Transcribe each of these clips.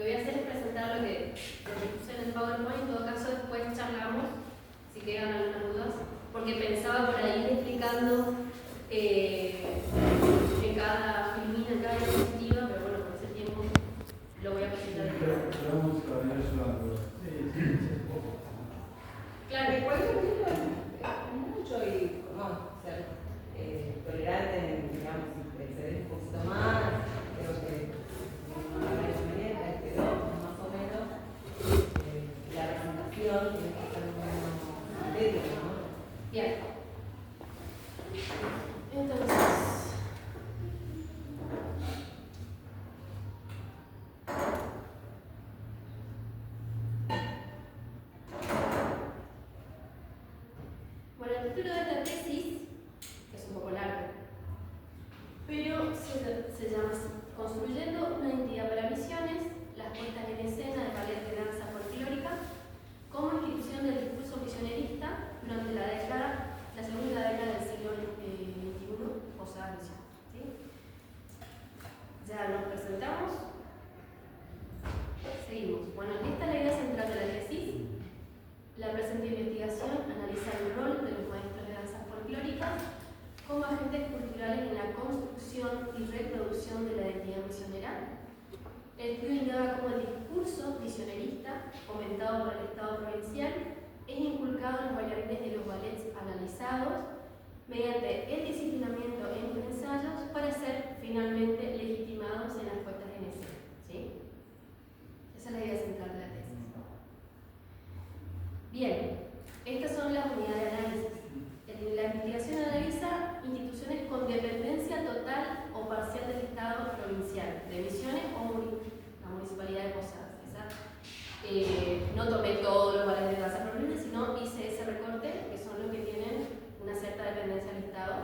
que voy a hacer es presentar lo que puse en el PowerPoint. En todo caso, después charlamos si quedan algunas dudas, porque pensaba por ahí ir explicando en cada filmina, en cada diapositiva, pero bueno, por ese tiempo lo voy a presentar. Claro, y cualquier ejemplo es mucho y como ser tolerante, digamos, si ceder un poquito más, creo que no la mayoría quedó más o menos la presentación tiene que ser un sintético, ¿no? Bien. Entonces, bueno, el título de esta tesis es un poco largo, pero se llama así: Construyendo una identidad para misiones, las puestas en escena de ballet de danza folclórica como institución del discurso misionerista durante la segunda década del siglo XXI, posada misión. ¿Sí? Ya nos presentamos. Seguimos. Bueno, esta es la idea central de la tesis. La presente investigación analiza el rol de los maestros de danzas folclóricas como agentes culturales en la construcción y reproducción de la identidad misionera. El estudio indaga cómo el discurso misionerista, fomentado por el Estado provincial, es inculcado en los bailarines de los ballets analizados mediante el disciplinamiento en los ensayos para ser finalmente legitimados en las puestas en escena. ¿Sí? Esa es la idea central de la tesis. Bien, estas son las unidades de análisis. La investigación analiza instituciones con dependencia total o parcial del Estado provincial, de Misiones o la Municipalidad de Posadas. No tomé todos los ballets de danza provincial, sino hice ese recorte, que son los que tienen una cierta dependencia del Estado.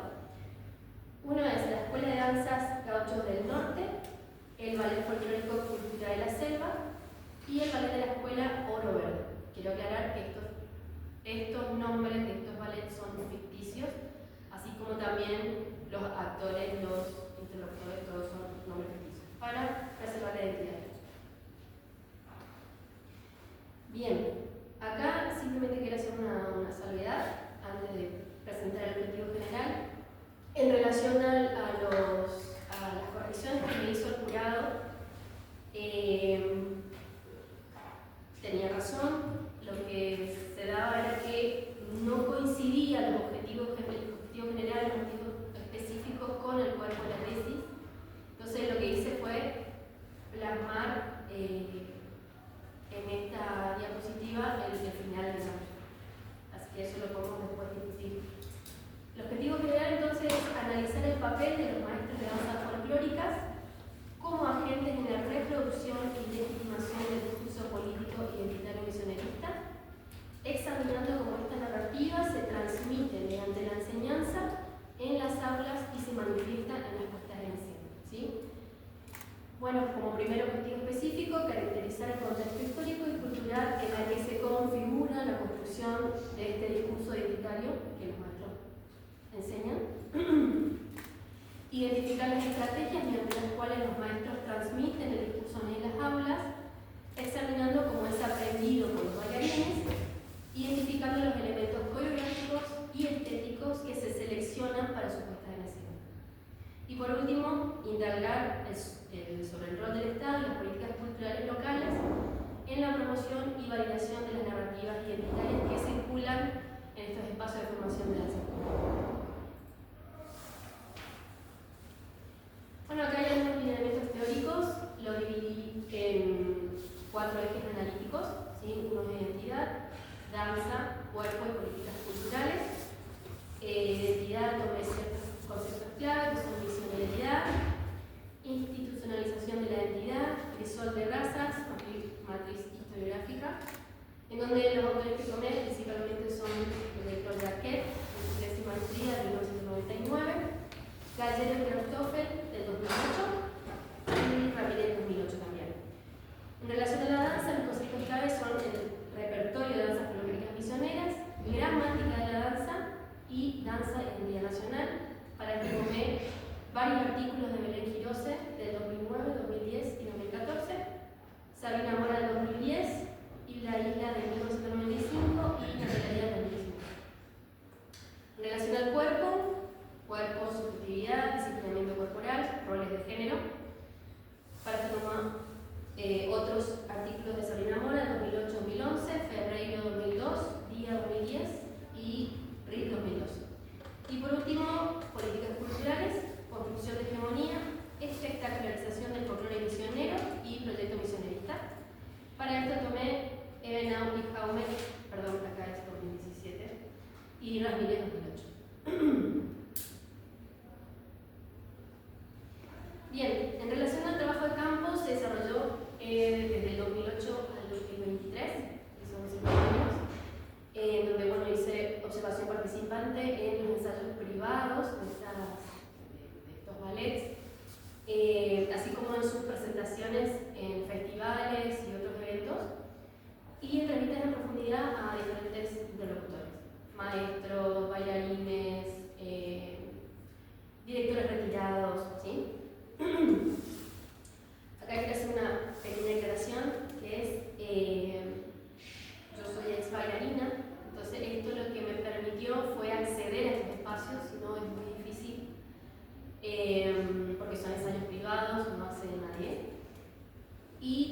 Uno es la Escuela de Danzas Gauchos del Norte, el Ballet Folclórico Cultura de la Selva y el ballet de la Escuela Oro Verde. Quiero aclarar que estos nombres de estos ballets son ficticios, así como también los actores, los interlocutores, todos son nombres ficticios, para preservar la identidad. Bien, acá simplemente quiero hacer una salvedad antes de presentar el objetivo general en relación a las correcciones que me hizo el jurado. Tenía razón, lo que se daba era que no coincidían los objetivos generales, los objetivos específicos con el cuerpo de la tesis. Entonces lo que hice fue plasmar en esta diapositiva el final, digamos. Así que eso lo podemos después discutir. El objetivo general entonces es analizar el papel de los maestros de danzas folclóricas como agentes en la reproducción y legitimación del discurso político identitario misionerista, examinando cómo esta narrativa se transmite mediante la enseñanza en las aulas y se manifiesta en las puestas en escena. ¿Sí? Bueno, como primer objetivo específico, caracterizar el contexto histórico y cultural en el que se configura la construcción de este discurso identitario que los maestros enseñan. Identificar las estrategias mediante las cuales los maestros transmiten el discurso en las aulas, examinando cómo es aprendido por los bailarines, identificando los elementos coreográficos y estéticos que se seleccionan para su puesta en escena. Y por último, indagar sobre el rol del Estado y las políticas culturales locales en la promoción y validación de las narrativas identitarias que circulan en estos espacios de formación de la escuela. Bueno, acá hay algunos lineamientos teóricos, lo dividí en 4 ejes analíticos, ¿sí? Uno es identidad, danza, cuerpo y políticas culturales. Identidad, tomé ciertos conceptos clave que son misionalidad, institucionalización de la identidad, crisol de razas, matriz historiográfica, en donde los autores que tomé principalmente son el director Jacquet, en su tesis maestría de 1999, Gallero y Christoffel del 2008 y Ramírez del 2008 también. En relación a la danza, los conceptos claves son el repertorio de danzas folclóricas misioneras, gramática de la danza y danza en día nacional, para que tomé varios artículos de Belén Girose del 2009, 2010 y 2014, saber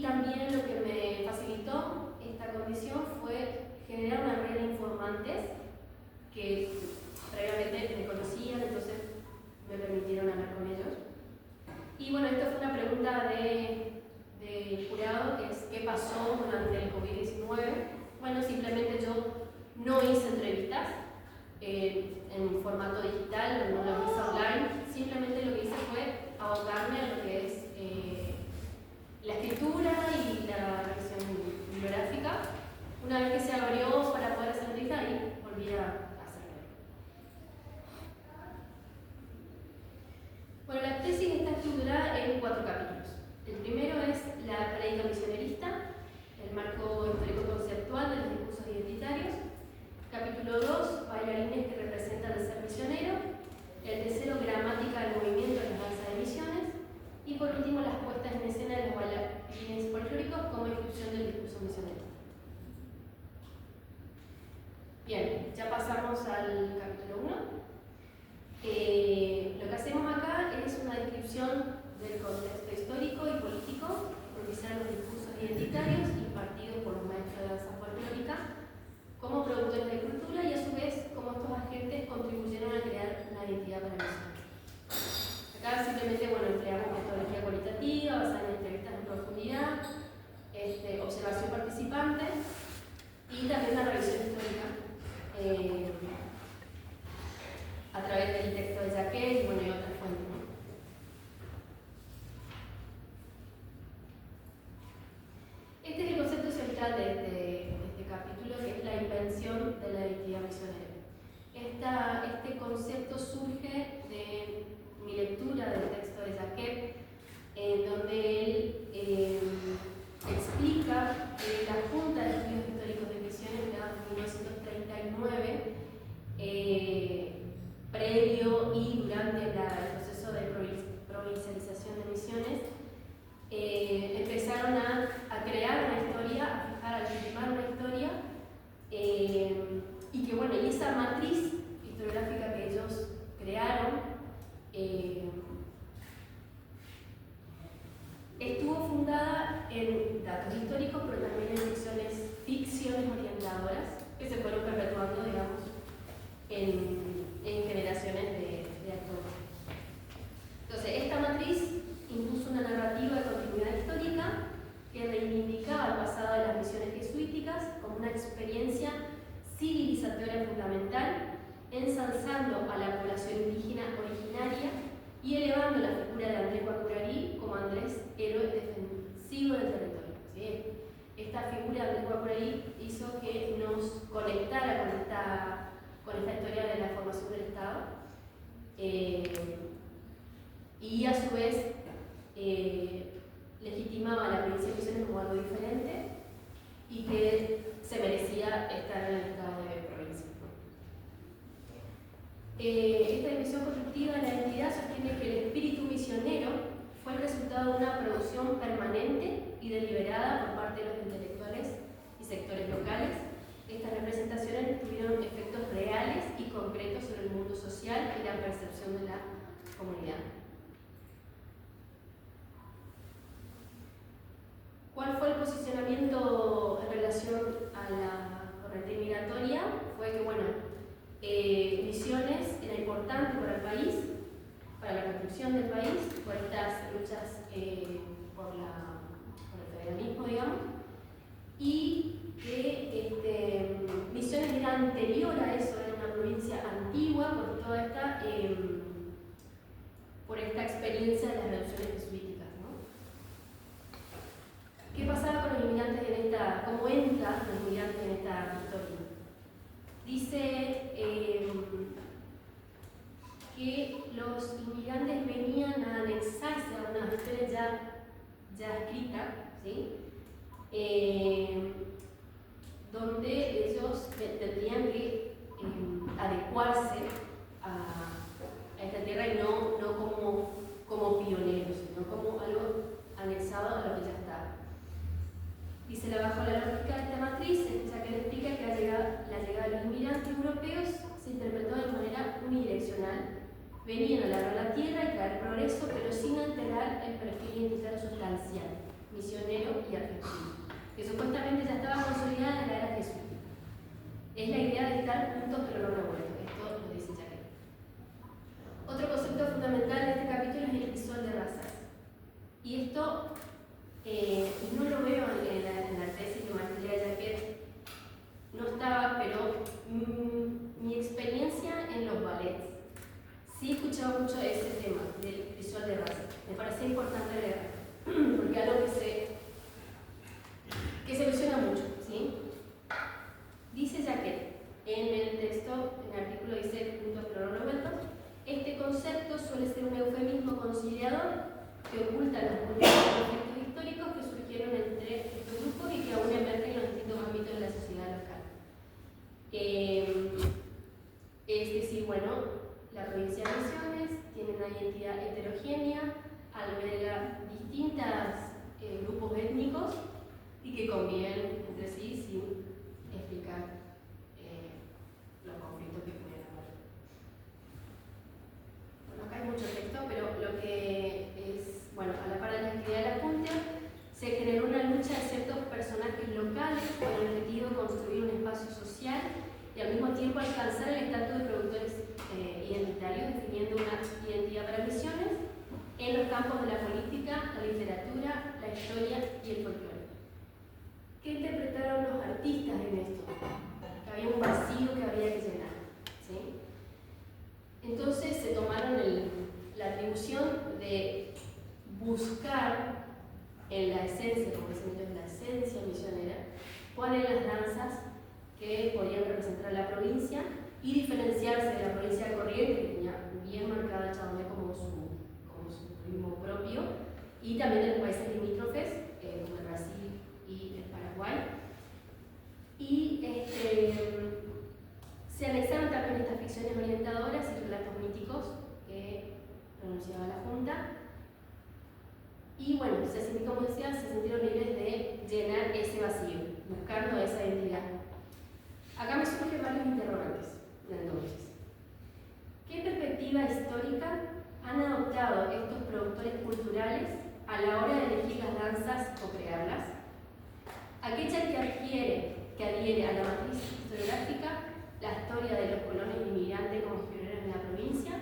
también lo que me facilitó esta condición fue generar una red de informantes que previamente me conocían, entonces me permitieron hablar con ellos. Y bueno, esta fue una pregunta del jurado, que es ¿qué pasó durante el COVID-19? Bueno, simplemente yo no hice entrevistas en formato digital, no las hice online, simplemente lo que hice fue abocarme a lo que es la escritura y la revisión bibliográfica. Una vez que se abrió para poder hacer entrevistas, ahí volví a hacerlo. Bueno, la tesis está estructurada en 4 capítulos. El primero es la prédica misionerista, el marco histórico-conceptual de los discursos identitarios. Capítulo 2, bailarines que representan el ser misionero. El tercero, gramática del movimiento en las danzas de misiones. Y por último, las puestas en escena de los bailarines folclóricos como inscripción del discurso misionero. Bien, ya pasamos al capítulo 1. Lo que hacemos acá es una descripción del contexto histórico y político que propiciaron los discursos identitarios impartidos por los maestros de danza folclórica como productores de cultura y a su vez cómo estos agentes contribuyeron a crear una identidad para la misión. Acá simplemente empleamos metodología cualitativa basada en entrevistas en profundidad, observación participante y también una revisión histórica a través del texto de Jacquet y otras fuentes, ¿no? Este es el concepto central de este capítulo, que es la invención de la identidad misionera. Este concepto surge de mi lectura del texto de Jacquet, en donde él explica que la Junta de Estudios Históricos de Misiones, creada en 1939, previo y durante el proceso de provincialización de Misiones, empezaron a crear una historia, a fijar, a legitimar una historia, y que y esa matriz historiográfica que ellos crearon estuvo fundada en datos históricos, pero también en ficciones orientadoras que se fueron perpetuando, digamos, en generaciones de actores. Entonces, esta matriz impuso una narrativa de continuidad histórica que reivindicaba el pasado de las misiones jesuíticas como una experiencia civilizatoria fundamental, ensalzando a la población indígena originaria y elevando la figura de Andrés Guacurarí como Andrés, héroe defensivo del territorio. ¿Sí? Esta figura de Andrés Guacurarí hizo que nos conectara con esta historia de la formación del Estado, y a su vez legitimaba la provincia de Misiones como algo diferente y que se merecía estar en el estado de provincia. Esta división constructiva de la identidad sostiene que el espíritu misionero fue el resultado de una producción permanente y deliberada por parte de los intelectuales y sectores locales. Estas representaciones tuvieron efectos reales y concretos sobre el mundo social y la percepción de la comunidad. ¿Cuál fue el posicionamiento en relación a la corriente migratoria? Fue que, Misiones era importante para el país, para la construcción del país, por estas luchas por el federalismo, digamos, y que Misiones era anterior a eso, era una provincia antigua por esta experiencia de las reducciones jesuíticas, ¿no? ¿Qué pasaba con los inmigrantes cómo entran los inmigrantes en esta historia? Dice que los inmigrantes venían a anexarse a una historia ya escrita, ¿sí? Donde ellos tendrían que adecuarse a esta tierra y no como pioneros, sino como algo anexado a lo que ya está. Dice, bajo la lógica de esta matriz, ya que le explica que la llegada de los inmigrantes europeos se interpretó de manera unidireccional. Venían a labrar la tierra y traer progreso, pero sin alterar el perfil identitario sustancial, misionero y argentino, que supuestamente ya estaba consolidada en la era jesuita. Es la idea de estar juntos pero no revueltos. Esto lo dice Jacquet. Otro concepto fundamental de este capítulo es el crisol de razas. Y esto no lo veo en la tesis de maestría de Jacquet, no estaba, pero mi experiencia en los ballets, sí he escuchado mucho ese tema del crisol de razas. Me parece importante leer, porque es algo que se menciona mucho, ¿sí? Dice Jacquet, en el texto, en el artículo dice puntos pero no revueltos, este concepto suele ser un eufemismo conciliador que oculta los múltiples conflictos históricos que surgieron entre estos grupos y que aún emergen en los distintos ámbitos de la sociedad local. Es decir, bueno, la provincia de Misiones tiene una identidad heterogénea, alberga distintos grupos étnicos y que conviven entre sí sin explicar los conflictos que pueden haber. Bueno, acá hay mucho texto, pero lo que es, bueno, a la par de la actividad de la Junta, se generó una lucha de ciertos personajes locales con el objetivo de construir un espacio social y al mismo tiempo alcanzar el estatus de productores identitarios, definiendo una identidad para Misiones en los campos de la política, la literatura, la historia y el folclore. ¿Qué interpretaron los artistas en esto? Que había un vacío que había que llenar, ¿sí? Entonces se tomaron la atribución de buscar en la esencia, como decimos, en la esencia misionera, cuáles eran las danzas que podían representar a la provincia y diferenciarse de la provincia de Corrientes, que tenía bien marcada el chamamé como su ritmo propio, y también de los países limítrofes, como el Brasil y el Paraguay. Y se anexaron también estas ficciones orientadoras y relatos míticos que pronunciaba la Junta. Y bueno, como decía, se sintieron libres de llenar ese vacío, buscando esa identidad. Acá me surgen varios interrogantes, entonces. ¿Qué perspectiva histórica han adoptado estos productores culturales a la hora de elegir las danzas o crearlas? Aquella que adhiere a la matriz historiográfica, la historia de los colonos inmigrantes como pioneros en la provincia,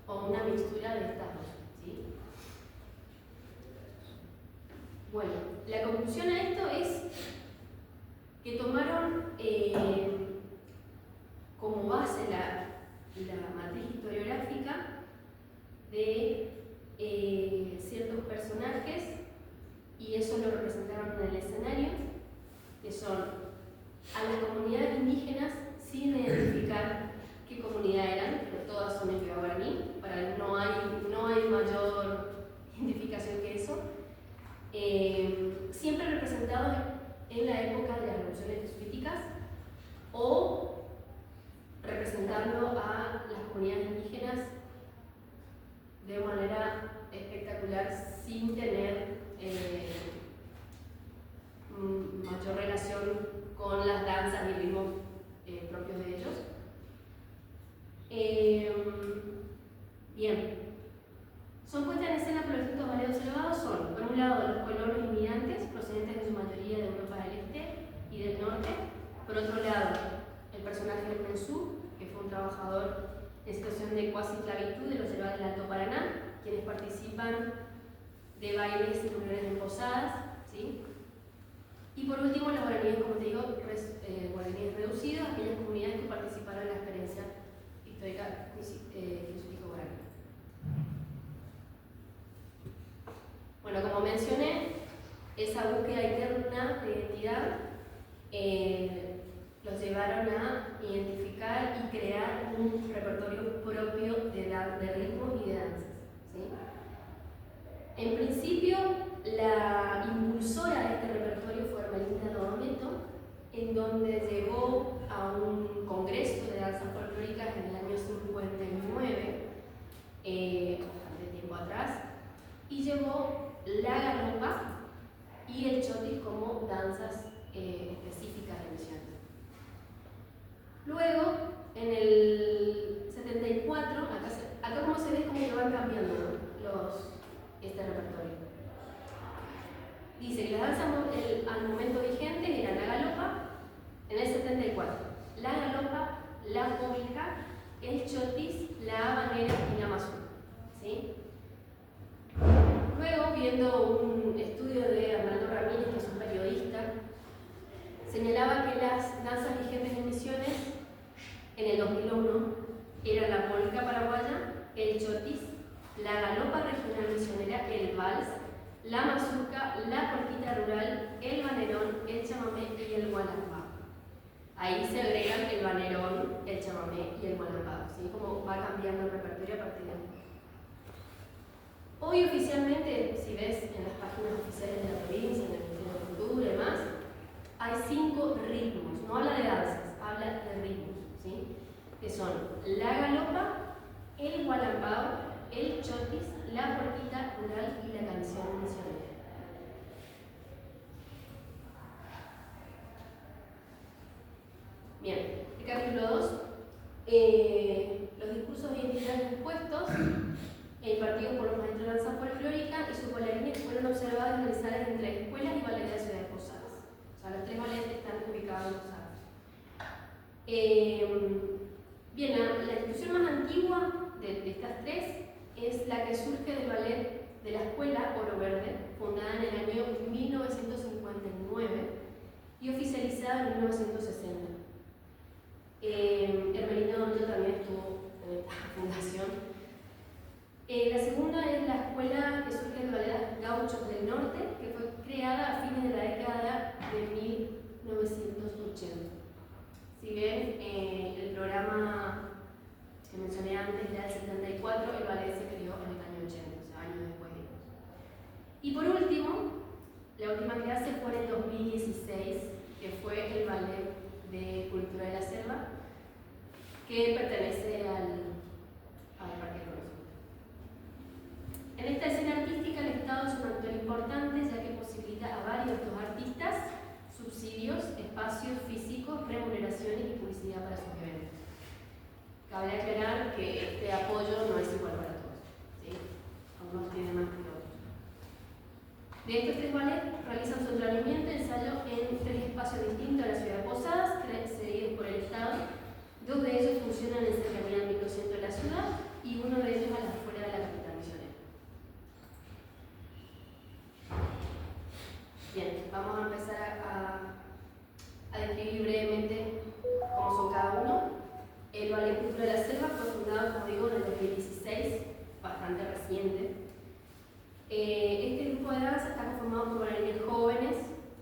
o una mixtura de estas dos, ¿sí? Bueno, la conclusión a esto es que tomaron como base la matriz historiográfica de ciertos personajes y eso lo representaron en el escenario, que son a las comunidades indígenas sin identificar qué comunidad eran, pero todas son en guaraní, no hay mayor identificación que eso. Siempre representados en la época de las revoluciones jesuíticas o representando a las comunidades indígenas de manera espectacular sin tener mayor relación con las danzas y ritmos propios de ellos. Bien. Son puestas en escena por los distintos ballet observados son, por un lado, los colonos inmigrantes, procedentes en su mayoría de Europa del Este y del Norte. Por otro lado, el personaje del Mensú, que fue un trabajador en situación de cuasi esclavitud de los cervados del Alto Paraná, quienes participan de bailes y reuniones en posadas, ¿sí? Y por último, los guaraníes, como te digo, guaraníes reducidos, aquellas comunidades que participaron en la experiencia histórica jesuítico-guaraní. Bueno, como mencioné, esa búsqueda interna de identidad los llevaron a identificar y crear un repertorio propio de ritmos y de danzas, ¿sí? En principio, la impulsora de este repertorio fue Hermelinda Nodometo, en donde llegó a un congreso de danzas folclóricas en el año 59, bastante tiempo atrás, y llevó la galopa y el chotis como danzas específicas de Misiones. Luego, en el 74, acá como se ve, como que van cambiando, ¿no? Este repertorio. En el 74 se empieza a crear un repertorio, que es el repertorio de danzas folclóricas, que es el repertorio de Hermelinda Nodometo, que es el repertorio de danzas folclóricas, que es el repertorio de Misiones. Luego, en el 74, acá como se ve como que van cambiando, ¿no? Este repertorio. Dice que las danzas al momento vigentes eran la galopa en el 74, la galopa, la polka, el chotis, la habanera y la mazurca. ¿Sí? Luego, viendo un estudio de Arnaldo Ramírez, que es un periodista, señalaba que las danzas vigentes en Misiones en el 2001 eran la polca paraguaya, el chotis, la galopa regional misionera, el vals, la mazurca, la polquita rural, el banerón, el chamamé y el gualambá. Ahí se agregan el banerón, el chamamé y el gualambá, ¿sí? Como va cambiando el repertorio a partir de ahí. Hoy oficialmente, si ves en las páginas oficiales de la provincia, en el Ministerio de Cultura y demás, hay 5 ritmos, no habla de danzas, habla de ritmos, ¿sí? Que son la galopa, el gualambao, el chotis, la polquita rural y la canción misionera. Bien, el capítulo 2, los discursos identitarios expuestos impartidos por los maestros de danza folclórica y sus bailarines fueron observados y realizados en 3 escuelas y ballet de la ciudad de Posadas. O sea, los 3 ballets están ubicados en Posadas. Bien, la institución más antigua de estas 3 es la que surge del ballet de la escuela Oro Verde, fundada en el año 1959 y oficializada en 1960. Hermelino Doncho también estuvo en esta fundación. La segunda es la escuela que surge del ballet Gauchos del Norte, que fue creada a fines de la década de 1980. Si ven, el programa que mencioné antes era del 74, el ballet se creó en el año 80, o sea, años después. Y por último, la última clase fue en el 2016, que fue el ballet de Cultura de la Selva, que pertenece al Parque Conocido. En esta escena artística, el Estado es un actor importante, ya que posibilita a varios de estos artistas subsidios, espacios físicos, remuneraciones y publicidad para sus eventos. Cabe aclarar que este apoyo no es igual para todos, ¿sí? Algunos tienen más que otros. De estos 3 ballets realizan su entrenamiento y ensayo en 3 espacios distintos de la ciudad de Posadas, cedidos por el Estado. 2 de ellos funcionan en cercanía al microcentro de la ciudad y uno de ellos a las afueras de la capital misionera. Bien, vamos a empezar a describir brevemente cómo son cada uno. El Ballet Cultura de la Selva fue fundado, como digo, en el 2016, bastante reciente. Este grupo de danza está conformado por bailarines jóvenes,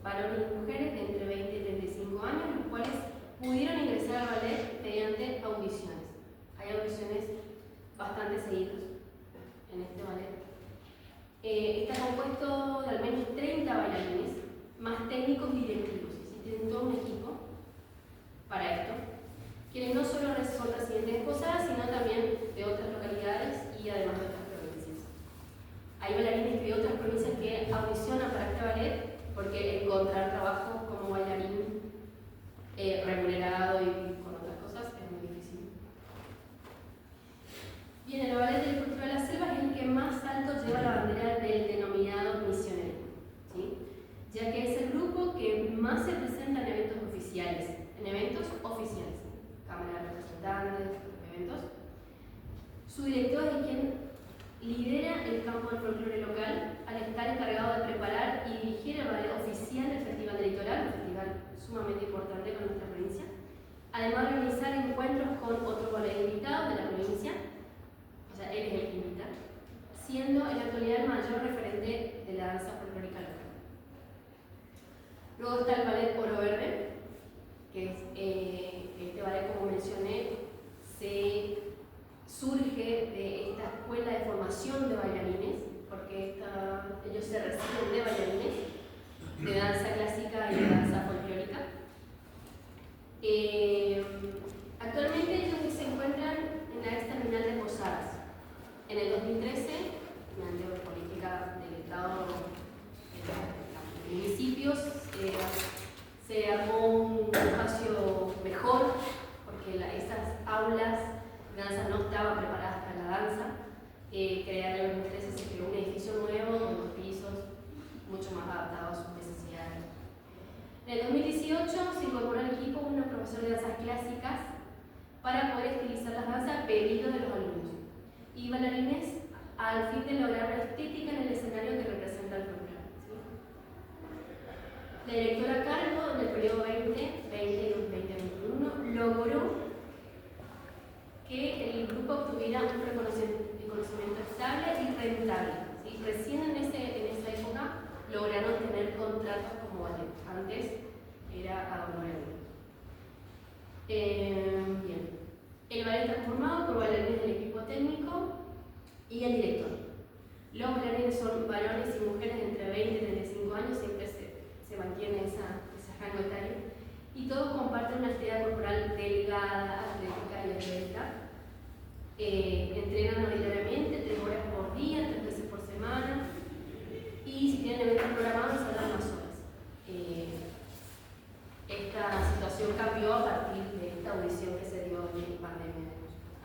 varones y mujeres de entre 20 y 35 años, los cuales pudieron ingresar al ballet mediante audiciones. Hay audiciones bastante seguidas en este ballet. Está compuesto de al menos 30 bailarines, más técnicos y directivos, y tienen todo un equipo para esto, quienes no solo son residentes de Posadas, sino también de otras localidades y además de otras provincias. Hay bailarines de otras provincias que audicionan para este ballet porque encontrar trabajo como bailarín remunerado y con otras cosas es muy difícil. Bien, el Ballet de la Cultura de la Selva es el que más alto lleva la bandera del denominado misionero, ¿sí? Ya que es el grupo que más se presenta en eventos oficiales, Cámara de Representantes, eventos. Su director es quien lidera el campo del folclore local al estar encargado de preparar y dirigir el ballet oficial del Festival del Litoral, un festival sumamente importante para nuestra provincia, además de realizar encuentros con otros ballet invitados de la provincia, o sea, él es el que invita, siendo en la actualidad el mayor referente de la danza folclórica local. Luego está el ballet Oro Verde, que es este ballet, como mencioné, surge de esta escuela de formación de bailarines, porque ellos se reciben de bailarines de danza clásica y de danza folclórica. Actualmente ellos se encuentran en la ex terminal de Posadas. En el 2013, mediante política del Estado de los municipios, se armó un espacio mejor, porque esas aulas de danza no estaban preparadas para la danza. En el 2013 se creó un edificio nuevo con 2 pisos, mucho más adaptado a sus necesidades. En el 2018 se incorporó al equipo unos profesores de danzas clásicas para poder estilizar las danzas a pedido de los alumnos y bailarines al fin de lograr una estética en el escenario que representa el folclore. ¿Sí? La directora a cargo en el periodo 2020 y 2021 logró que el grupo obtuviera un reconocimiento estable y rentable. ¿Sí? Recién en esa época lograron tener contratos como ballet. Antes era a honorario. Bien. El ballet está formado por bailarines del equipo técnico y el director. Los bailarines son varones y mujeres de entre 20 y 35 años, siempre se mantiene ese rango etario. Y todos comparten una actividad corporal delgada, atlética y esbelta. Entrenan ordinariamente 3 horas por día, 3 veces por semana. Y si tienen eventos programados, salen más horas. Esta situación cambió a partir de esta audición que se dio en pandemia.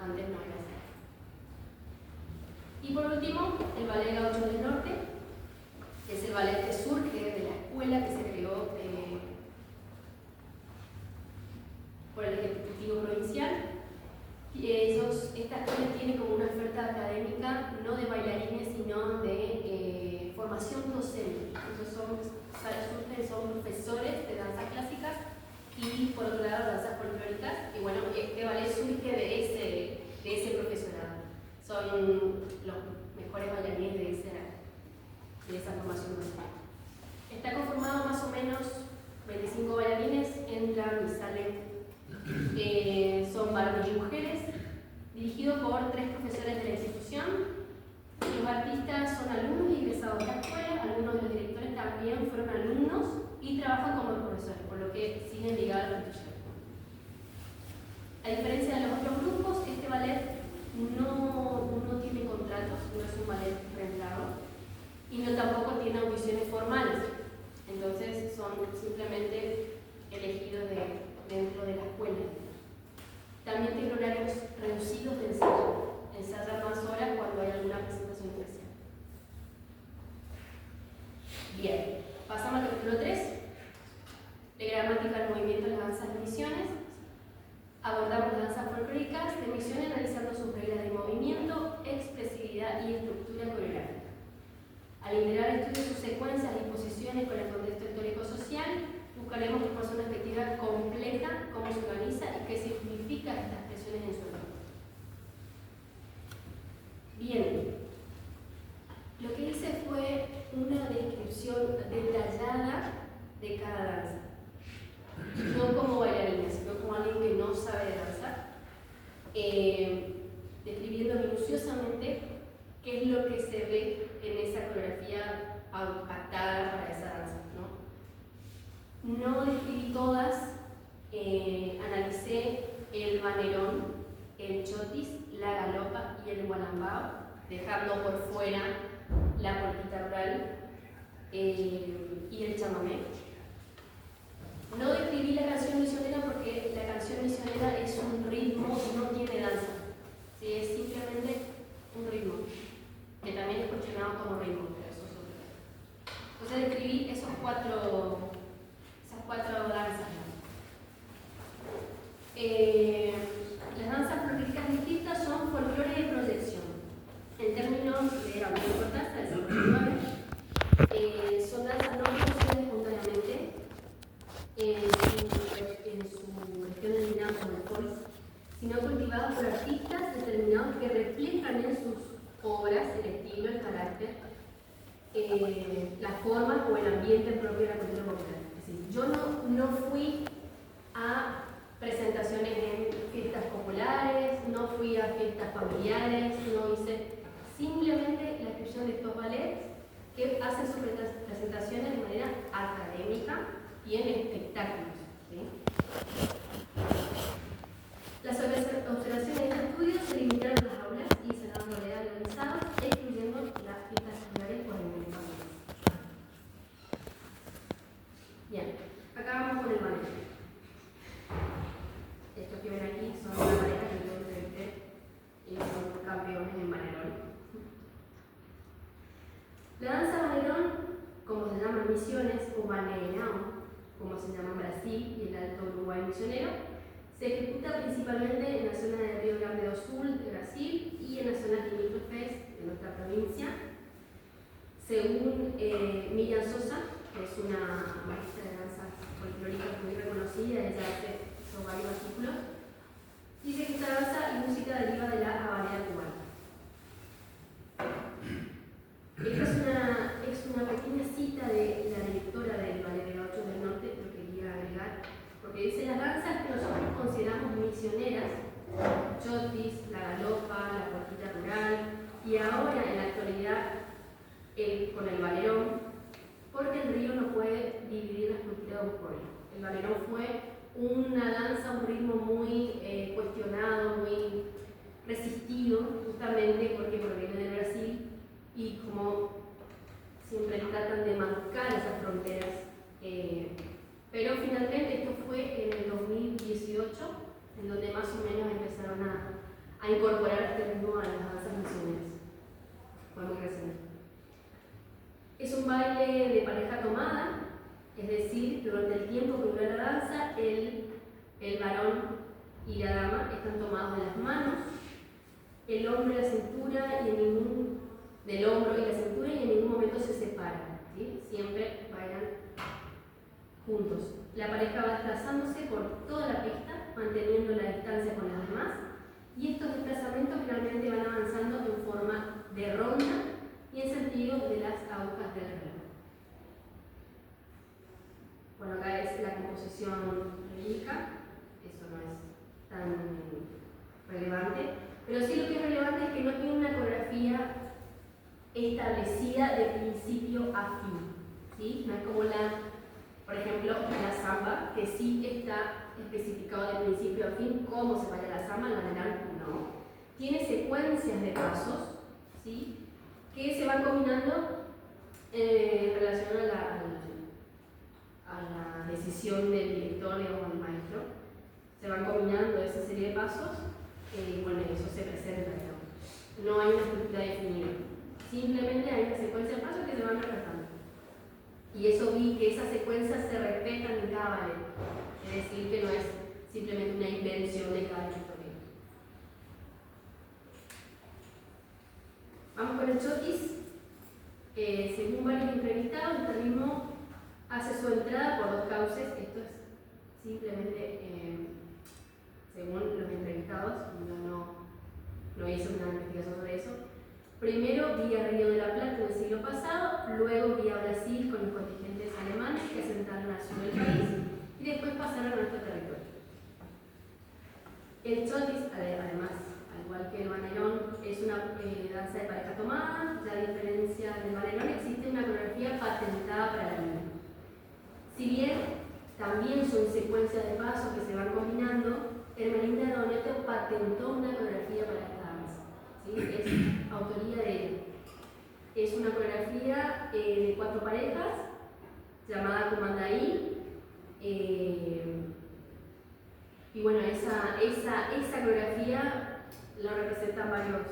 Antes no era así. Y por último, el Ballet Gaucho del Norte, que es el ballet que surge de la escuela que se creó por el Ejecutivo Provincial. Esta escuela tiene como una oferta académica no de bailarines, sino de formación docente. Entonces son profesores de danzas clásicas y por otro lado danzas folclóricas. Y bueno, este ballet surge de ese profesorado. Son los mejores bailarines de esa formación docente. Está conformado más o menos 25 bailarines, entran y salen. Son varones y mujeres, dirigido por 3 profesores de la institución. Los artistas son alumnos y egresados de la escuela, algunos de los directores también fueron alumnos y trabajan como profesores, por lo que siguen ligados a la institución. A diferencia de los otros grupos, este ballet no tiene contratos, no es un ballet rentado y tampoco tiene audiciones formales, entonces son simplemente elegidos dentro de la escuela. También tiene horarios reducidos de ensayo. Ensaya más horas cuando hay alguna presentación especial. Bien, pasamos al capítulo 3. De gramática del movimiento de las danzas de misiones. Abordamos las danzas folclóricas de misiones analizando sus reglas de movimiento, expresividad y estructura coreográfica. Al integrar el estudio de sus secuencias y posiciones con el contexto histórico-social, buscaremos que por una perspectiva completa cómo se organiza y qué significa estas expresiones en su entorno. Bien, lo que hice fue una descripción detallada de cada danza. No como bailarina, sino como alguien que no sabe de danza, describiendo minuciosamente qué es lo que se ve en esa coreografía pactada para esa danza. No describí todas, analicé el manerón, el chotis, la galopa y el gualambao, dejando por fuera la polquita rural y el chamamé. No describí la canción misionera porque la canción misionera es un ritmo, no tiene danza. ¿Sí? Es simplemente un ritmo, que también es cuestionado como ritmo, pero eso es otra. Entonces describí esas cuatro danzas. Las danzas folclóricas distintas son folclore de proyección. En términos de autoimportancia, del siglo XIX, son danzas no producidas espontáneamente en su gestión eliminada por el folk, sino cultivadas por artistas determinados que reflejan en sus obras el estilo, el carácter, las formas o el ambiente propio de la cultura popular. Es decir, yo no fui a presentaciones en fiestas populares, no fui a fiestas familiares, no hice simplemente la descripción de estos ballets que hacen sus presentaciones de manera académica y en espectáculos. ¿Sí? Las observaciones de este estudio se limitaron a las aulas y escenarios realizados, excluyendo las fiestas populares por el momento. Bien, acá vamos con el manejo. Estos que ven aquí son una pareja que yo entrevisté y son campeones en manerón. La danza manerón, como se Misiones, o Baianao, como se llama en Brasil, y el Alto Uruguay Misionero. Se ejecuta principalmente en la zona de Río Grande do Sul de Brasil y en las zonas limítrofes de nuestra provincia. Según Miriam Sosa, que es una maestra de danzas folclóricas muy reconocida, ella hizo varios artículos, dice que esta danza y música deriva de la habanera cubana. Esta es una pequeña cita de la directora del Ballet de Gauchos del Norte, lo quería agregar, porque dice: las danzas que nosotros consideramos misioneras, chotis, la galopa, la puertita rural, y ahora en la actualidad con el valerón, porque el río no puede dividir la cultura de un pueblo. El valerón fue una danza, un ritmo muy cuestionado, muy resistido, justamente porque proviene de Brasil, y como siempre tratan de marcar esas fronteras. Pero finalmente esto fue en el 2018, en donde más o menos empezaron a incorporar este ritmo a las danzas misioneras. Fue muy reciente. Es un baile de pareja tomada, es decir, durante el tiempo que dura la danza, el varón y la dama están tomados de las manos, el hombro y la cintura del hombro y la cintura, y en ningún momento se separan, ¿sí? Siempre bailan juntos. La pareja va desplazándose por toda la pista, manteniendo la distancia con las demás, y estos desplazamientos finalmente van avanzando en forma de ronda y en sentido de las agujas del reloj. Bueno, acá es la composición rítmica, eso no es tan relevante, pero sí lo que es relevante es que no tiene una coreografía establecida de principio a fin, ¿sí? No es como por ejemplo, la samba, que sí está especificado de principio a fin cómo se baila la samba, la general no. Tiene secuencias de pasos, ¿sí? Que se van combinando en relación a la decisión del director, digamos, del maestro. Se van combinando esa serie de pasos y bueno, eso se presenta, digamos. No hay una estructura definida. Simplemente hay una secuencia de pasos que se van respetando. Y eso vi que esas secuencias se respetan en cada ballet. Es decir, que no es simplemente una invención de cada historia. Vamos con el chotis. Según varios entrevistados, este ritmo hace su entrada por dos cauces. Esto es simplemente según los entrevistados, no hice una investigación sobre eso. Primero vía Río de la Plata en el siglo pasado, luego vía Brasil con los contingentes alemanes que asentaron al sur del país y después pasaron a nuestro territorio. El chotis, además, al igual que el valerón, es una danza de pareja tomada. Ya a diferencia del valerón, existe una coreografía patentada para la línea. Si bien también son secuencias de pasos que se van combinando, Hermelinda Doneto patentó una coreografía para esta danza, ¿sí? Es autoría de ella. Es una coreografía de 4 parejas llamada Comandaí. Y bueno, esa coreografía la representan varios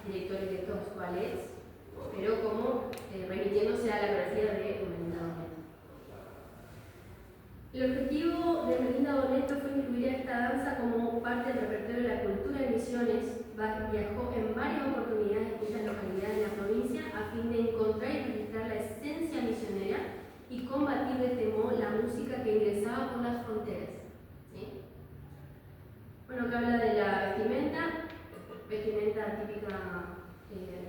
directores de estos ballets, pero como remitiéndose a la coreografía de Hermelinda Doneto. El objetivo de Hermelinda Doneto fue incluir a esta danza como parte del repertorio de la cultura de Misiones. Viajó en varias oportunidades a distintas localidades de la provincia a fin de encontrar y registrar la esencia misionera y combatir de este modo la música que ingresaba por las fronteras, ¿sí? Bueno, acá habla de la vestimenta típica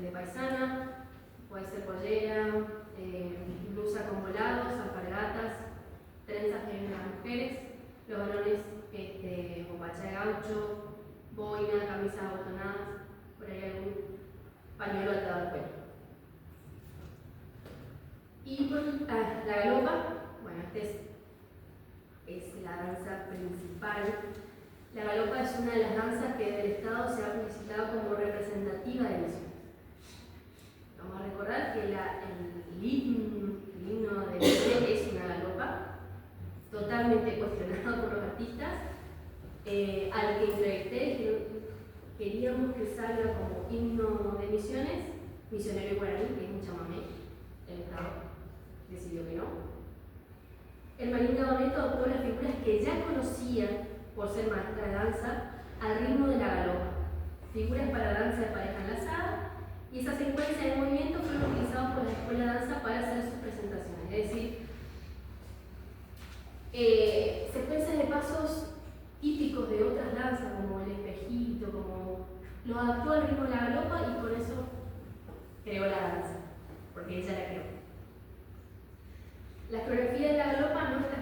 de paisana, puede ser pollera, blusa con volados, alpargatas, trenzas que vienen las mujeres, los varones bombacha de gaucho, boina, camisas abotonadas, por ahí algún pañuelo atado al cuello. Y la galopa, bueno, esta es la danza principal. La galopa es una de las danzas que del Estado se ha publicitado como representativa de Misiones. Vamos a recordar que el himno de Misiones es una galopa, totalmente cuestionado por los artistas, al que entrevisté, queríamos que salga como himno de Misiones, misionero y guaraní, que es un chamamé, el Estado decidió que no. El Marinda Doneto adoptó las figuras que ya conocía por ser maestra de danza al ritmo de la galopa, figuras para danza de pareja enlazada, y esa secuencia de movimientos fueron utilizados por la escuela de danza para hacer sus presentaciones, es decir, secuencias de pasos típicos de otras danzas, como el espejito, como lo adaptó al ritmo de la galopa y con eso creó la danza, porque ella la creó. La coreografía de la galopa no está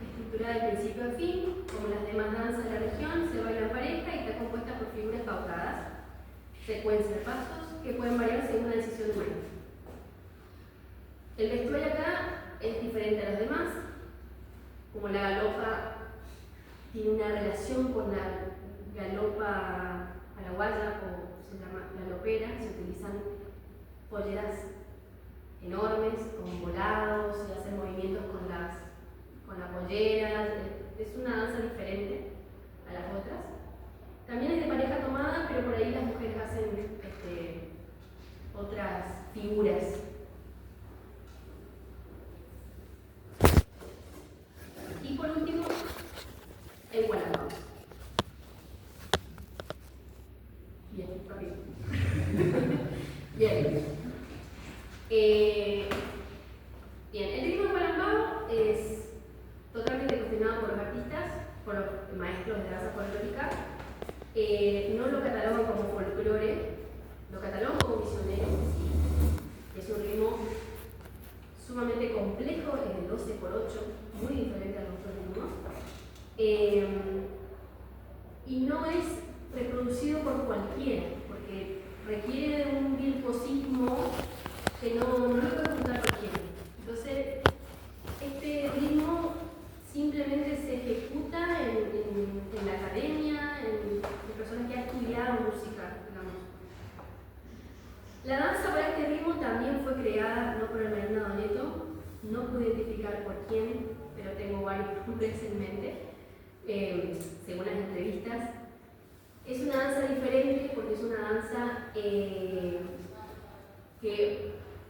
estructurada de principio a fin, como las demás danzas de la región, se baila en pareja y está compuesta por figuras pautadas, secuencias de pasos que pueden variar según la decisión del maestro. El vestuario acá es diferente a los demás, como la galopa tiene una relación con la galopa paraguaya o se llama galopera, se utilizan polleras enormes, con volados, se hacen movimientos con la pollera, es una danza diferente a las otras. También es de pareja tomada, pero por ahí las mujeres hacen otras figuras. Y por último, el guanabao. Bien, rápido. Bien. Bien, el ritmo del guanabao es totalmente cuestionado por los artistas, por los maestros de danza folclórica. No lo catalogan como folclore, lo catalogan como misionero. Es un ritmo sumamente complejo, es de 12x8, muy diferente a los otros ritmos. Y no es reproducido por cualquiera, porque requiere de un virtuosismo que no lo puede juntar cualquiera. Entonces, este ritmo simplemente se ejecuta en la academia, en personas que han estudiado música, digamos. La danza para este ritmo también fue creada no por el Marinda Doneto, no pude identificar por quién, pero tengo varios nombres en mente, según las entrevistas. Es una danza diferente porque es una danza que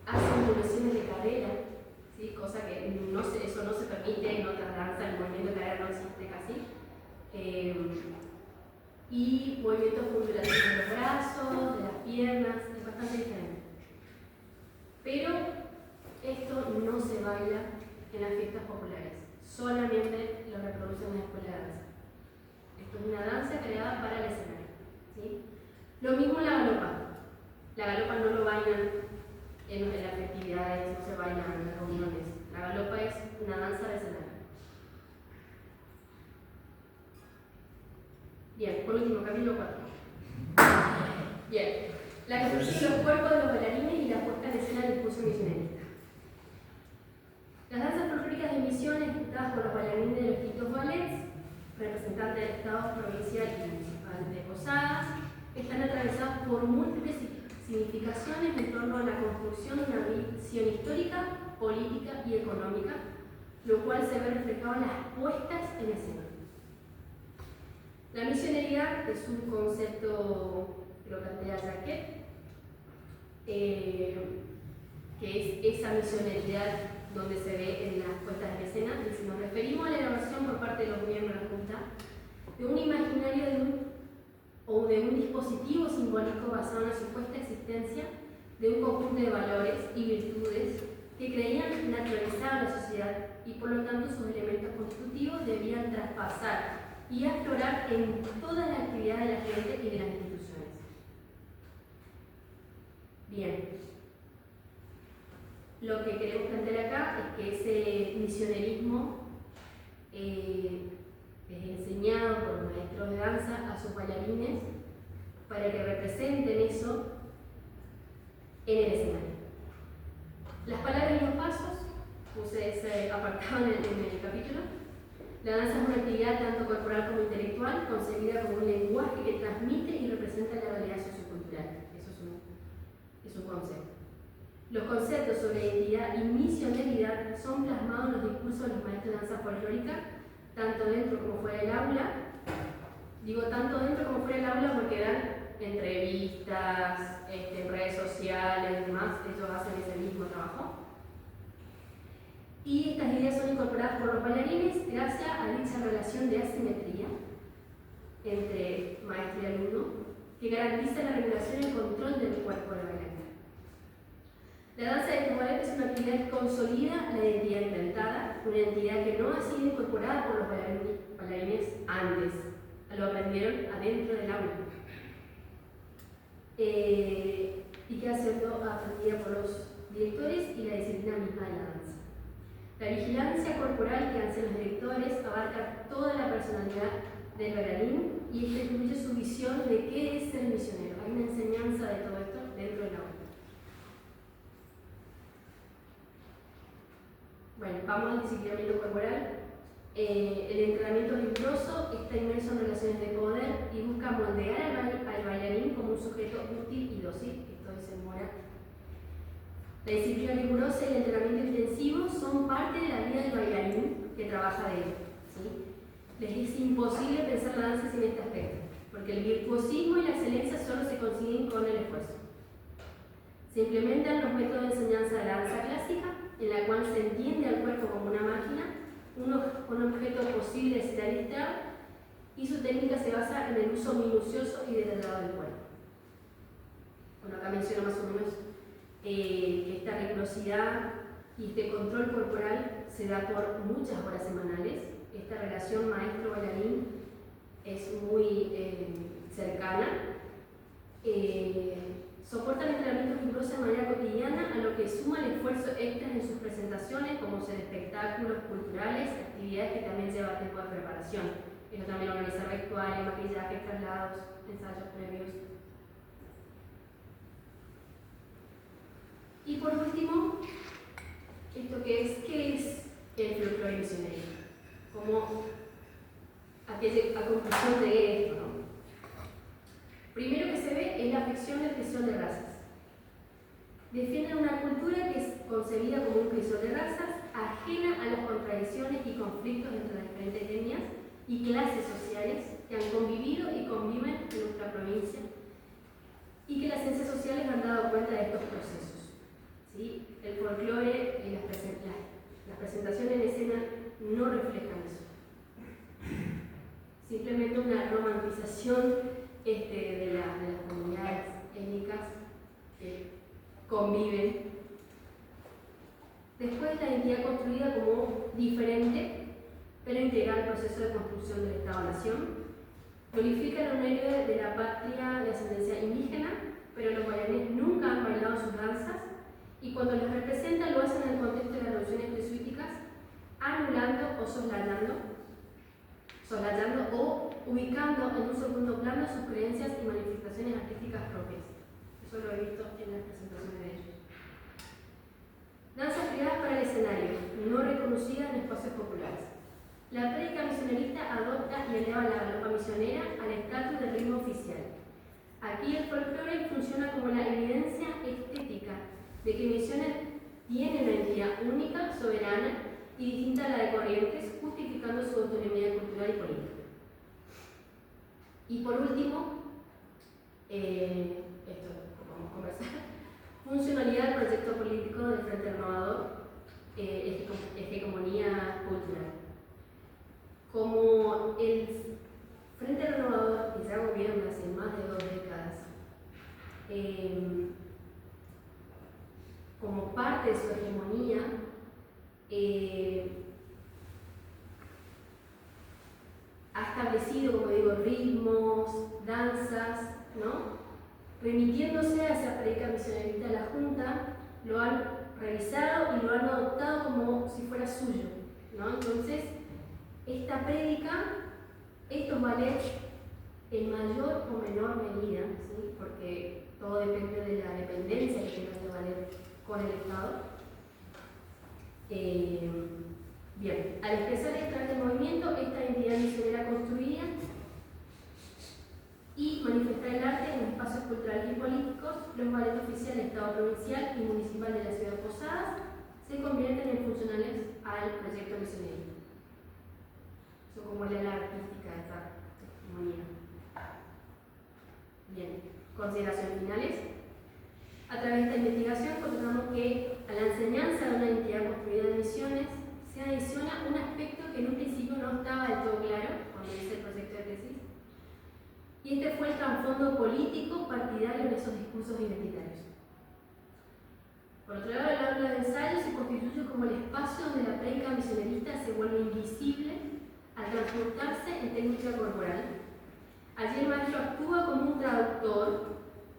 hace ondulaciones de cadera, ¿sí? Cosa que eso no se permite en otras danzas, el movimiento de cadera no existe casi. Y movimientos ondulaciones de los brazos, de las piernas, es bastante diferente. Pero esto no se baila en las fiestas populares, solamente lo reproducen en la escuela de danza. Esto es una danza creada para el escenario, ¿sí? Lo mismo la galopa. La galopa no lo bailan en las festividades, no se bailan en las reuniones. La galopa es una danza de escenario. Bien, por último, capítulo 4. Bien, la construcción de los cuerpos de los bailarines y la puesta en escena del discurso misionero. Las danzas folclóricas de misión ejecutadas por los bailarines de los distintos ballets, representantes del Estado provincial y municipal de Posadas, están atravesadas por múltiples significaciones en torno a la construcción de una visión histórica, política y económica, lo cual se ve reflejado en las puestas en escena. La misionería es un concepto que lo plantea Jacquet, que es esa misioneridad donde se ve en las puestas en escena, y si nos referimos a la elaboración por parte de los miembros de la Junta de un imaginario de un dispositivo simbólico basado en la supuesta existencia de un conjunto de valores y virtudes que creían naturalizar a la sociedad y por lo tanto sus elementos constitutivos debían traspasar y aflorar en toda la actividad de la gente y de las instituciones. Bien, lo que queremos plantear acá es que ese misionerismo es enseñado por los maestros de danza a sus bailarines para que representen eso en el escenario. Las palabras y los pasos, puse ese apartado en el capítulo. La danza es una actividad tanto corporal como intelectual, concebida como un lenguaje que transmite y representa la realidad sociocultural. Eso es un concepto. Los conceptos sobre identidad y misioneridad son plasmados en los discursos de los maestros de danza folclórica, tanto dentro como fuera del aula. Digo tanto dentro como fuera del aula porque dan entrevistas, en redes sociales y demás, ellos hacen ese mismo trabajo. por los bailarines gracias a dicha relación de asimetría entre maestro y alumno que garantiza la regulación y el control del cuerpo del bailarín. La danza de este ballet es una actividad que consolida la identidad inventada, una identidad que no ha sido incorporada por los bailarines antes, lo aprendieron adentro del aula, y que ha sido aprendida por los directores y la disciplina misma de la danza. La vigilancia corporal que hacen los directores abarca toda la personalidad del bailarín y esto incluye su visión de qué es ser misionero. Hay una enseñanza de todo esto dentro del aula. Bueno, vamos al disciplinamiento corporal. El entrenamiento riguroso está inmerso en relaciones de poder y busca moldear al bailarín como un sujeto útil y dócil. Esto dice Mora. La disciplina rigurosa y el entrenamiento intensivo son parte de la vida del bailarín que trabaja de ello, ¿sí? Les es imposible pensar la danza sin este aspecto, porque el virtuosismo y la excelencia solo se consiguen con el esfuerzo. Se implementan los métodos de enseñanza de la danza clásica, en la cual se entiende al cuerpo como una máquina, un objeto posible de ser adiestrado, y su técnica se basa en el uso minucioso y detallado del cuerpo. Bueno, acá menciono más o menos que esta rigurosidad y este control corporal se da por muchas horas semanales. Esta relación maestro-bailarín es muy cercana. Soportan entrenamientos rigurosos de manera cotidiana, a lo que suma el esfuerzo extra en sus presentaciones, como ser espectáculos culturales, actividades que también llevan tiempo de preparación. Esto también organiza vestuario, maquillaje, traslados, ensayos previos. Y por último, ¿esto qué es? ¿Qué es el folclore misionero? Como a conclusión de esto, ¿no? Primero que se ve es la ficción de crisol de razas. Defienden una cultura que es concebida como un crisol de razas, ajena a las contradicciones y conflictos entre las diferentes etnias y clases sociales que han convivido y conviven en nuestra provincia, y que las ciencias sociales han dado cuenta de estos procesos, ¿sí? El folclore y las presentaciones en escena no reflejan eso. Simplemente una romantización de las comunidades étnicas que conviven. Después, la identidad construida como diferente, pero integral al proceso de construcción del Estado-Nación. Glorifica el honor de la patria de ascendencia indígena, pero los bailarines nunca han bailado sus danzas, y cuando los representan lo hacen en el contexto de las revoluciones jesuíticas, anulando o soslayando o ubicando en un segundo plano sus creencias y manifestaciones artísticas propias. Eso lo he visto en las presentaciones de ellos. Danzas creadas para el escenario, no reconocidas en espacios populares. La prédica misionarista adopta y eleva la galopa misionera al estatus de ritmo oficial. Aquí el folclore funciona como la evidencia estética de que Misiones tiene una entidad única, soberana y distinta a la de Corrientes, justificando su autonomía cultural y política. Y por último, esto vamos a conversar, funcionalidad del proyecto político del Frente Renovador, hegemonía cultural. Como el Frente Renovador, que ya gobierna hace más de 2 décadas, como parte de su hegemonía, ha establecido, como digo, ritmos, danzas, ¿no? Remitiéndose a esa prédica misionarista de la Junta, lo han revisado y lo han adoptado como si fuera suyo, ¿no? Entonces, esta prédica, estos ballets, en mayor o menor medida, ¿sí? Porque todo depende de la dependencia que tenga este ballet con el Estado. Bien, al expresar este movimiento, esta identidad misionera construida y manifestar el arte en espacios culturales y políticos, los ballets oficiales del Estado provincial y municipal de la ciudad de Posadas se convierten en funcionales al proyecto misionero. Eso como la artística de esta hegemonía. Bien, consideraciones finales. A través de esta investigación constatamos que a la enseñanza de una identidad construida de Misiones se adiciona un aspecto que en un principio no estaba del todo claro cuando hice el proyecto de tesis, y este fue el trasfondo político partidario en esos discursos identitarios. Por otro lado, el aula de ensayo se constituye como el espacio donde la prédica misionerista se vuelve invisible al transportarse en técnica corporal. Allí el maestro actúa como un traductor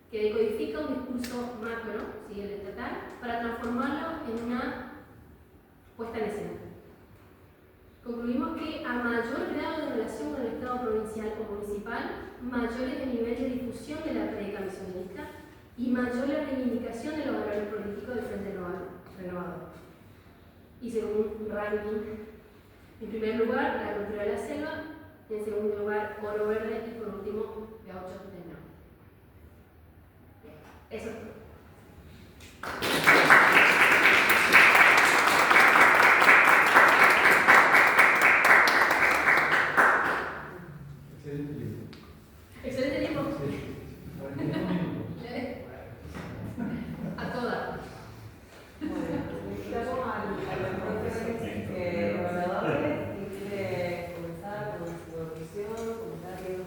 que decodifica un discurso macro, ¿sí?, el estatal, para transformarlo en una puesta en escena. Concluimos que a mayor grado de relación con el Estado provincial o municipal, mayor es el nivel de difusión de la prédica misionista y mayor la reivindicación de los valores políticos del Frente Renovador. Hice un ranking. En primer lugar, la cultura de la selva, en segundo lugar, Oro Verde y por último, Gauchos del Norte. Eso es todo. Excelente tiempo. A todas. Invitamos a los profesores evaluadores que quiere comenzar con su opinión, comentarios.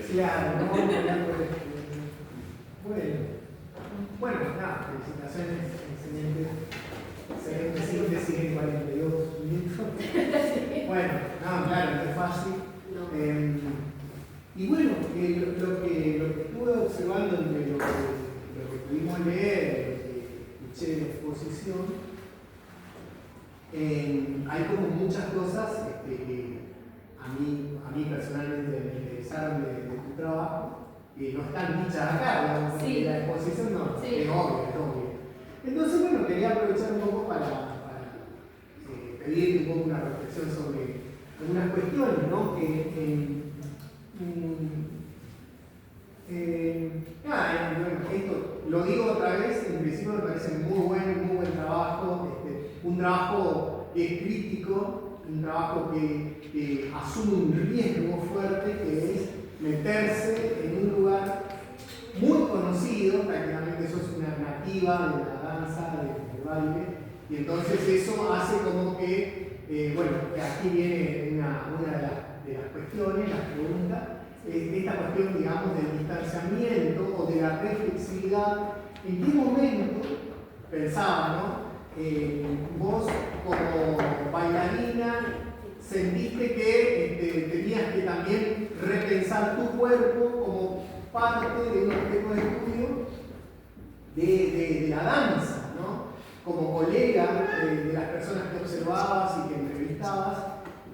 Claro, bueno, nada, felicitaciones, excelente síntesis en 42 minutos. Bueno, no, claro, no es fácil. Y bueno, lo que estuve observando entre lo que pudimos leer, lo que escuché en la exposición, hay como muchas cosas que a mí personalmente me interesaron de tu trabajo, que no están dichas acá, digamos, sí. la exposición no, sí. es obvio. Entonces, bueno, quería aprovechar un poco para pedirte un poco una reflexión sobre algunas cuestiones, ¿no? Bueno, esto lo digo otra vez, en principio me parece muy buen trabajo, un trabajo que es crítico, un trabajo que asume un riesgo fuerte, que es meterse en un lugar muy conocido, prácticamente sos una nativa de la danza, del baile, y entonces eso hace como que, bueno, aquí viene una de las cuestiones, las preguntas, esta cuestión, digamos, del distanciamiento o de la reflexividad. ¿En qué momento pensaba, no? Vos como bailarina sentiste que tenías que también repensar tu cuerpo como parte de un objeto de estudio de la danza, ¿no? Como colega de las personas que observabas y que entrevistabas,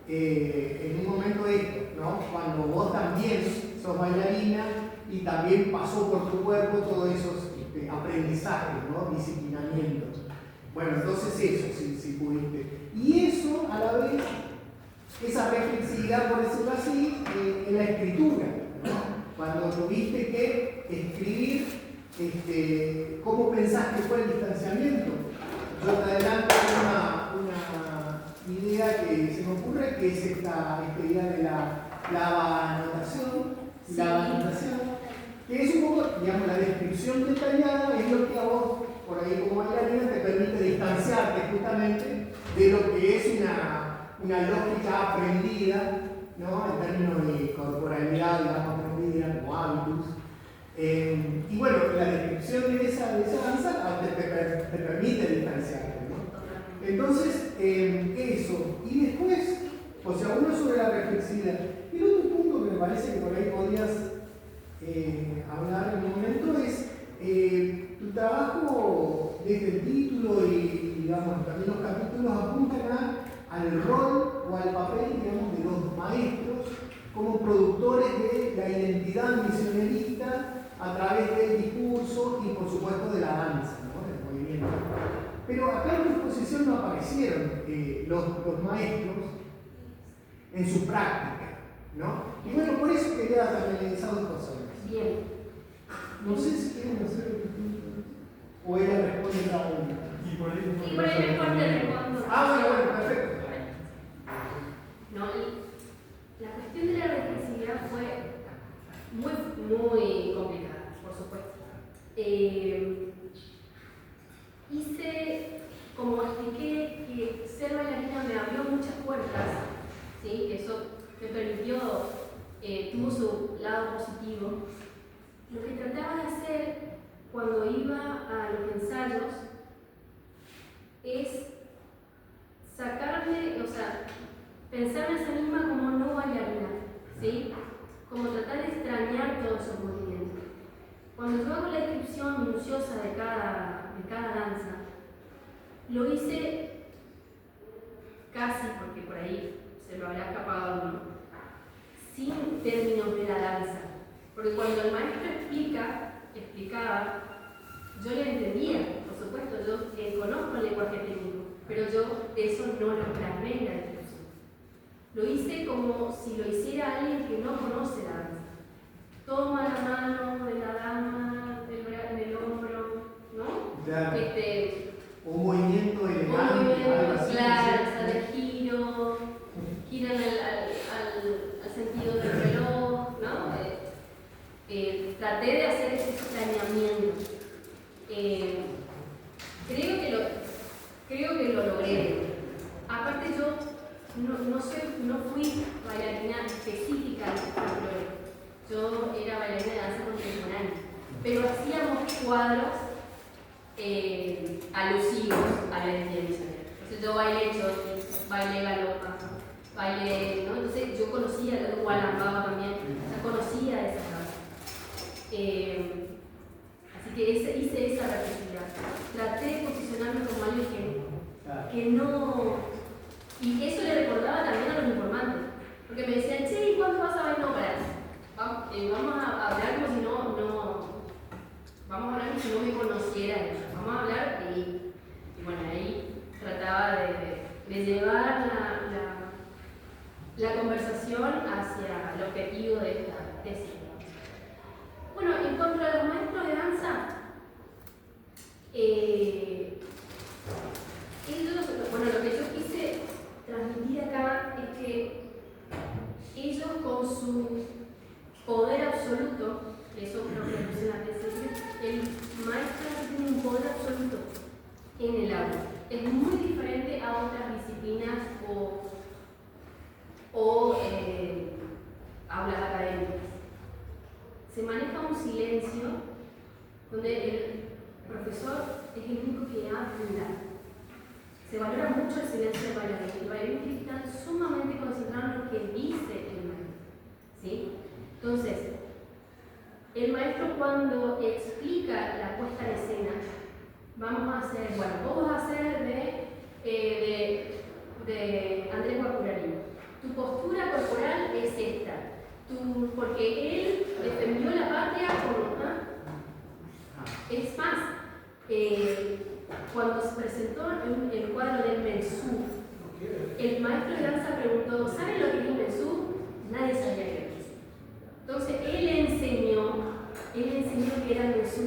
en un momento de esto, ¿no? Cuando vos también sos bailarina y también pasó por tu cuerpo todos esos aprendizajes, ¿no? Disciplinamientos. Bueno, entonces eso, si pudiste. Y eso, a la vez, esa reflexividad, por decirlo así, en la escritura, ¿no? Cuando tuviste que escribir, ¿cómo pensás que fue el distanciamiento? Yo te adelanto una idea que se me ocurre, que es esta idea de la anotación, que es un poco, digamos, la descripción detallada, es lo que a vos, por ahí como bailarina, te permite distanciarte justamente de lo que es una lógica aprendida, ¿no? En términos de corporalidad, digamos, aprendida como hábitos. Y bueno, la descripción de esa danza te permite distanciarte, ¿no? Entonces, eso. Y después, o sea, uno sobre la reflexividad. Y el otro punto que me parece que por ahí podrías hablar en un momento es tu trabajo desde el título y, digamos, también los capítulos apuntan al rol o al papel, digamos, de los maestros como productores de la identidad misionerista a través del discurso y, por supuesto, de la danza, ¿no? Del movimiento. Pero acá en tu exposición no aparecieron los maestros en su práctica, ¿no? Y bueno, por eso quería analizar dos cosas. Bien. No sé si quieren hacer o ella responde cada una. Y por ahí mejor te respondo. Bueno, perfecto. No, la cuestión de la reflexividad fue muy complicada, por supuesto. hice, como expliqué, que ser bailarina me abrió muchas puertas, ¿sí? Eso me permitió, tuvo su lado positivo. Lo que trataba de hacer cuando iba a los ensayos es sacarme, o sea, pensar en esa misma como no bailarina, ¿sí? Como tratar de extrañar todos esos movimientos. Cuando yo hago la descripción minuciosa de cada danza, lo hice casi, porque por ahí se lo habrá escapado uno, sin términos de la danza. Porque cuando el maestro explicaba, yo le entendía, por supuesto, yo conozco el lenguaje técnico, pero yo eso no lo plasmé en la descripción. Lo hice como si lo hiciera alguien que no conoce la danza. Toma la mano de la dama en el hombro, ¿no? Claro. Un movimiento Un elegante, movimiento, algo así. claro, o sea, de giro, giran al sentido del reloj, ¿no? Traté de hacer ese extrañamiento. Creo que lo logré. Aparte yo no fui bailarina específica del folclore. Yo era bailarina de danza contemporánea, pero hacíamos cuadros alusivos a la identidad misionera. Entonces yo bailé chotis, bailé galopa, bailé, ¿no? Entonces yo conocía el gualambao también, o sea, conocía esas danzas. Así que hice esa reciprocidad. Traté de posicionarme como alguien que no... Y eso le recordaba también a los informantes, porque me decían, che, ¿y cuándo vas a bailar? No, vamos a hablar como si no... Vamos a hablar como si no me conocieran. Vamos a hablar y bueno, ahí trataba de llevar la conversación hacia el objetivo de esta tesis. Bueno, en cuanto a los maestros de danza, lo que yo quise transmitir acá es que ellos con su poder absoluto, eso creo que puse en la tesis, el maestro tiene un poder absoluto en el aula. Es muy diferente a otras disciplinas o aulas académicas. Se maneja un silencio donde el profesor es el único que habla. Se valora mucho el silencio del bailarín. El bailarín tiene que estar sumamente concentrado en lo que dice el maestro, ¿sí? Entonces, el maestro cuando explica la puesta en escena, vamos a hacer, bueno, vos vas a hacer de Andrés Guapurari. Tu postura corporal es esta. Porque él defendió la patria con... Es más, cuando se presentó el cuadro del Mensú, el maestro de danza preguntó, ¿saben lo que es el Mensú? Nadie sabía qué era. Entonces él enseñó qué era el Mensú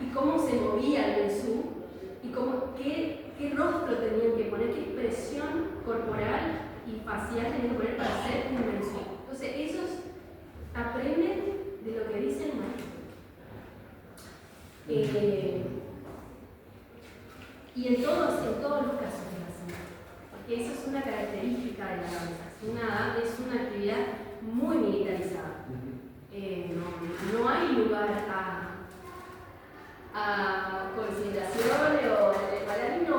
y cómo se movía el Mensú y qué rostro tenían que poner, qué expresión corporal y facial tenían que poner para hacer un Mensú. Entonces ellos aprenden de lo que dice el maestro. Y en todos los casos es así, porque eso es una característica de la danza, es una actividad muy militarizada. No hay lugar a consideraciones o el bailarín no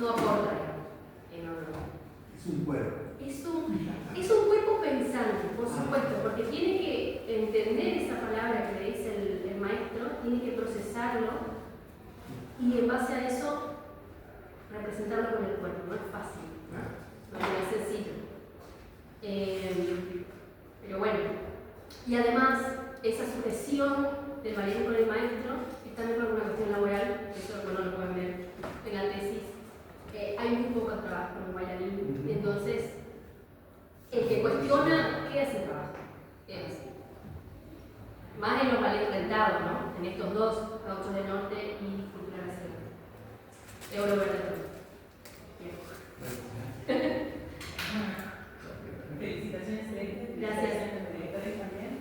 aporta. Es un cuerpo. Es un cuerpo pensante, por supuesto, porque tiene que entender esa palabra que le dice el maestro, tiene que procesarlo y en base a eso representarlo con el cuerpo. No es fácil, no es sencillo. Pero bueno, y además esa sucesión del bailarín con el maestro es también por una cuestión laboral, eso bueno, lo pueden ver en la tesis. Hay muy poco trabajo con el bailarín, entonces el que cuestiona queda sin trabajo. Más en los ballets rentados, ¿no? En estos dos, Gauchos del Norte y Cultura Nacional. Euroverde. Felicitaciones, Celeste. Gracias. A los directores también.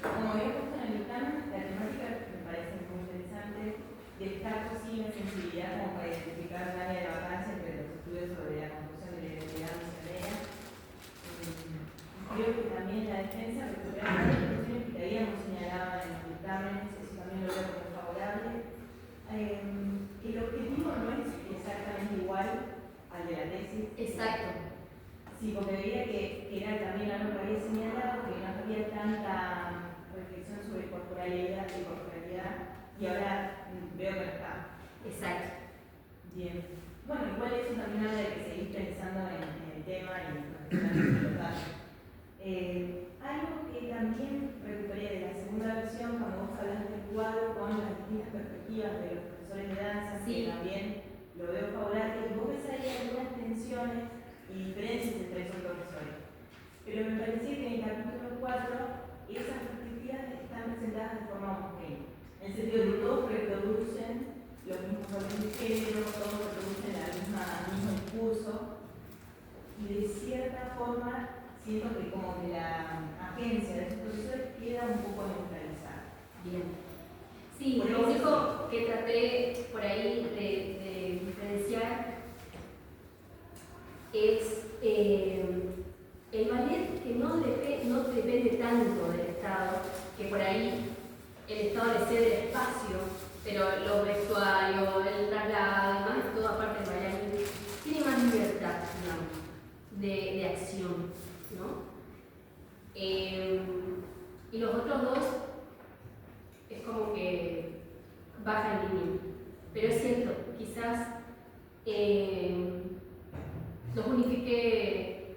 Como había puesto en el dictamen, la temática me parece muy interesante. Destaco sí en ese veo que no está. Exacto. Bien. Bueno, igual eso también habla de que seguís pensando en el tema y en los datos. Algo que también recuperé de la segunda versión, cuando vos hablaste del cuadro con las distintas perspectivas de los profesores de danza, Sí. que también lo veo favorable, y vos ves ahí algunas tensiones y diferencias entre esos profesores. Pero me parecía que en el capítulo 4 esas perspectivas están presentadas de forma homogénea, en el sentido de que todos reproducen los mismos roles de género, todos reproducen el mismo discurso, y de cierta forma siento que como que la agencia de esos profesores queda un poco neutralizada. Bien. Sí, Por lo eso único que traté por ahí de diferenciar es el ballet que no depende tanto del Estado, que por ahí el Estado le cede el espacio, pero los vestuarios, el traslado, además toda parte del bailarín tiene más libertad, digamos, de acción, ¿no? Y los otros dos es como que baja en línea. Pero es cierto, quizás los unifique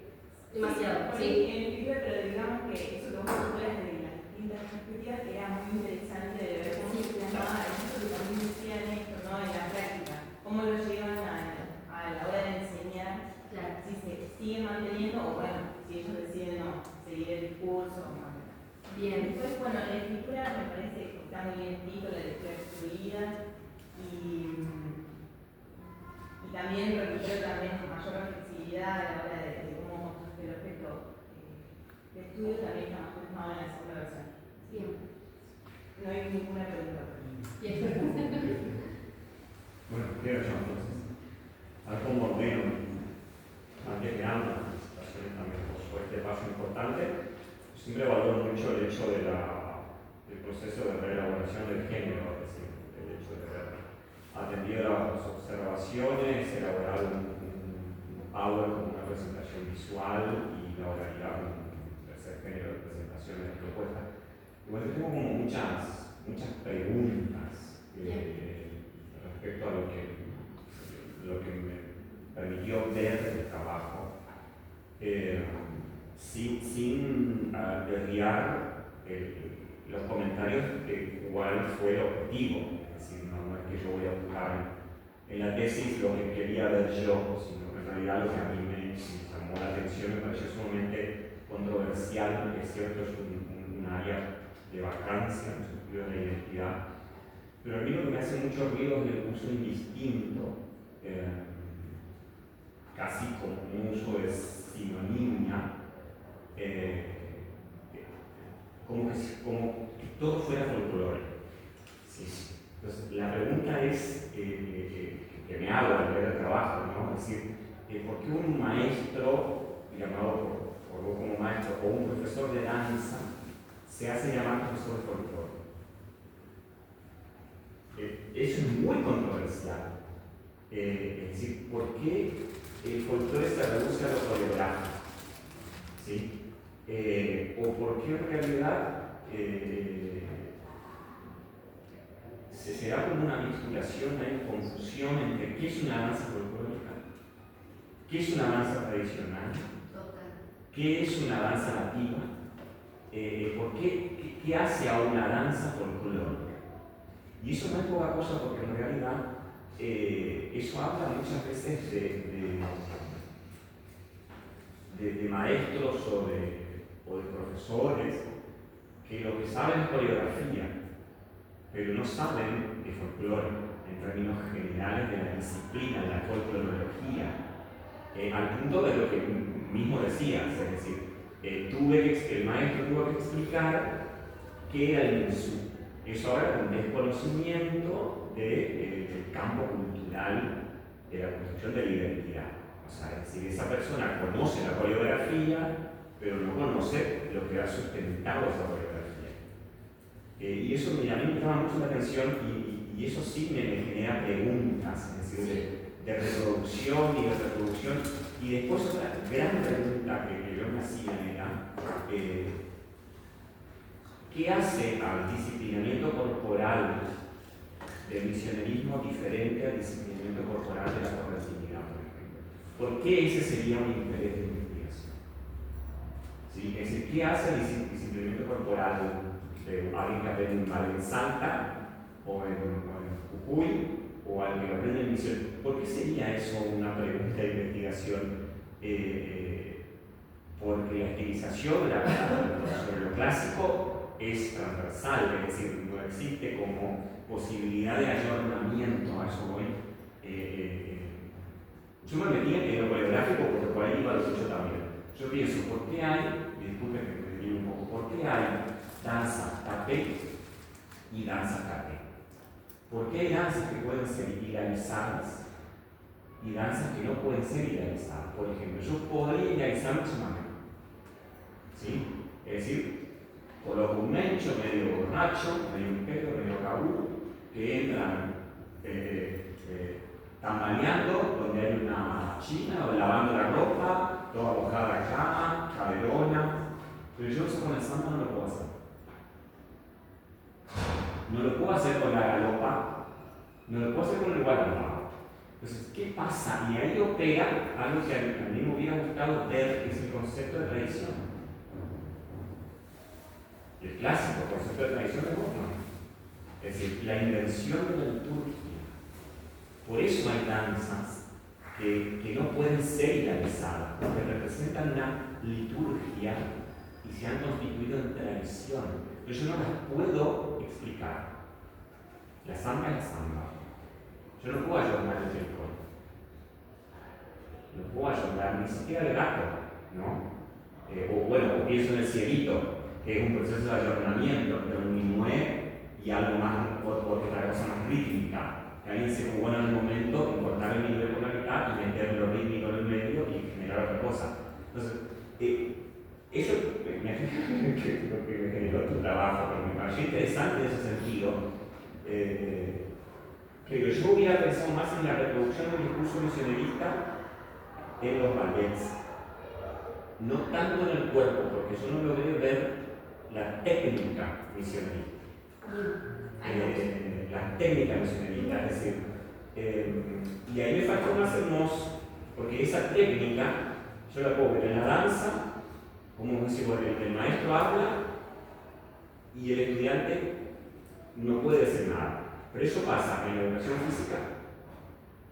demasiado. Sí, Sí. en el libro, pero digamos que eso que vos hablas de las distintas perspectivas era muy interesante de ver cómo se plasmaba eso que también decían esto, ¿no? En la práctica, cómo lo llevan a la hora de enseñar, Claro. si se sigue manteniendo o bueno, si ellos deciden no, seguir el discurso o no. Bien. Después, bueno, la escritura me parece que está muy bien escrito, la lectura fluida y también recupero también mayor flexibilidad a la hora de cómo construir el objeto de estudio, también está más plasmado en la segunda versión. Bien. No hay ninguna pregunta. Bien. Bueno, quiero yo entonces. Al como ordeno, antes que nada, las presentaciones también por este paso importante, siempre valoro mucho el hecho del proceso de reelaboración del género, es decir, el hecho de haber atendido las observaciones, elaborar un power como una presentación visual y la oralidad como un tercer género de presentaciones de propuestas. Igual tengo como muchas preguntas respecto a lo que me permitió ver el trabajo, sin desviar los comentarios de cuál fue el objetivo. Es decir, no es que yo voy a buscar en la tesis lo que quería ver yo, sino que en realidad lo que a mí me llamó la atención me pareció sumamente controversial, que es cierto, es un área de vacancia en el sentido de la identidad. Pero a mí lo que me hace mucho ruido es el uso indistinto, casi como un uso de sinonimia, como que todo fuera folclore. Sí. Entonces, la pregunta es, que me hago al ver el trabajo, ¿no? Es decir, ¿por qué un maestro, llamado por vos como maestro, o un profesor de danza, se hace llamar profesor de folclore? Eso es muy controversial. Es decir, ¿por qué el folclore se reduce a lo coreográfico? ¿Sí? ¿O por qué en realidad se da como una vinculación, hay confusión entre qué es una danza folclórica, qué es una danza tradicional, qué es una danza nativa, qué hace a una danza folclórica? Y eso no es poca cosa porque en realidad eso habla muchas veces de maestros o de profesores que lo que saben es coreografía, pero no saben de folclore en términos generales de la disciplina, de la folclorología, al punto de lo que mismo decías, es decir, el maestro tuvo que explicar qué era el Musu. Eso ahora es un desconocimiento del campo cultural de la construcción de la identidad. O sea, es decir, esa persona conoce la coreografía, pero no conoce lo que ha sustentado esa coreografía. Y eso a mí me llama mucho la atención y eso sí me genera preguntas, es decir, de reproducción y de reproducción. Y después otra gran pregunta que yo me hacía era, ¿qué hace al disciplinamiento corporal de misionerismo diferente al disciplinamiento corporal de la correctividad, por ejemplo. ¿Por qué ese sería un interés de investigación? ¿Sí? Es decir, ¿qué hace el disciplinamiento corporal de alguien que aprende un ballet en Salta o en Jujuy o alguien que aprende en misión? ¿Por qué sería eso una pregunta de investigación? Porque la estilización sobre lo clásico es transversal, es decir, no existe como posibilidad de ayornamiento, a eso voy. Yo me metí en lo coreográfico porque por ahí iba lo escucho también. Yo pienso, ¿por qué hay, disculpen que me diga un poco, por qué hay danza tapé y danza tapé? ¿Por qué hay danzas que pueden ser idealizadas y danzas que no pueden ser idealizadas? Por ejemplo, yo podría idealizar un chamamé, ¿sí? Es decir, coloco un mencho medio borracho, medio un pedo, medio cabú, que entran tambaleando, donde hay una china o lavando la ropa, toda mojada en cama, cabelona. Pero yo eso con el samba no lo puedo hacer. No lo puedo hacer con la galopa, no lo puedo hacer con el guatemala. Entonces, ¿qué pasa? Y ahí opera algo que a mí me hubiera gustado ver, que es el concepto de tradición. El clásico concepto de tradición de Hoffmann. Es decir, la invención de la liturgia. Por eso hay danzas que no pueden ser idealizadas, porque representan una liturgia y se han constituido en tradición. Pero yo no las puedo explicar. La samba es la samba. Yo no puedo ayornar el tricol. No puedo ayornar ni siquiera el gato, ¿no? O bueno, pienso en el cieguito, que es un proceso de ayornamiento entre un minué y algo más, otra cosa más rítmica. Que alguien se jugó en el momento en cortar el minué por la mitad y meter lo rítmico en el medio y generar otra cosa. Entonces, eso me generó tu trabajo, pero me pareció interesante en ese sentido. Pero yo hubiera pensado más en la reproducción del discurso misionerista en los ballets, no tanto en el cuerpo, porque yo no logré ver la técnica misionerista. La técnica misionerista, es decir, y ahí me faltó más hermoso, porque esa técnica yo la puedo ver en la danza, como decimos, el maestro habla y el estudiante no puede decir nada. Pero eso pasa en la educación física,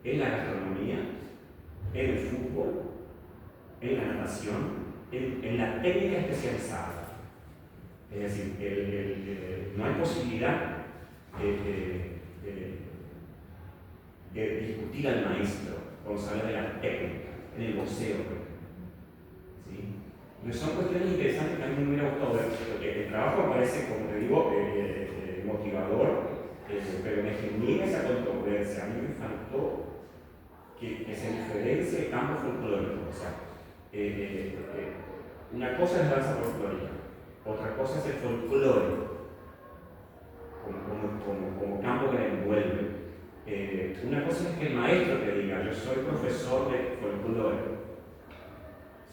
en la gastronomía, en el fútbol, en la natación, en la técnica especializada. Es decir, no hay posibilidad de discutir al maestro cuando se habla de la técnica, en el boxeo, por ejemplo. ¿Sí? Son cuestiones interesantes que a mí me hubiera gustado ver, porque el trabajo me parece, como te digo, motivador. Pero me genera esa controversia. A mí me faltó que se diferencie el campo folclórico. O sea, una cosa es la danza folclórica, otra cosa es el folclore como campo que la envuelve. Una cosa es que el maestro te diga, yo soy profesor de folclore,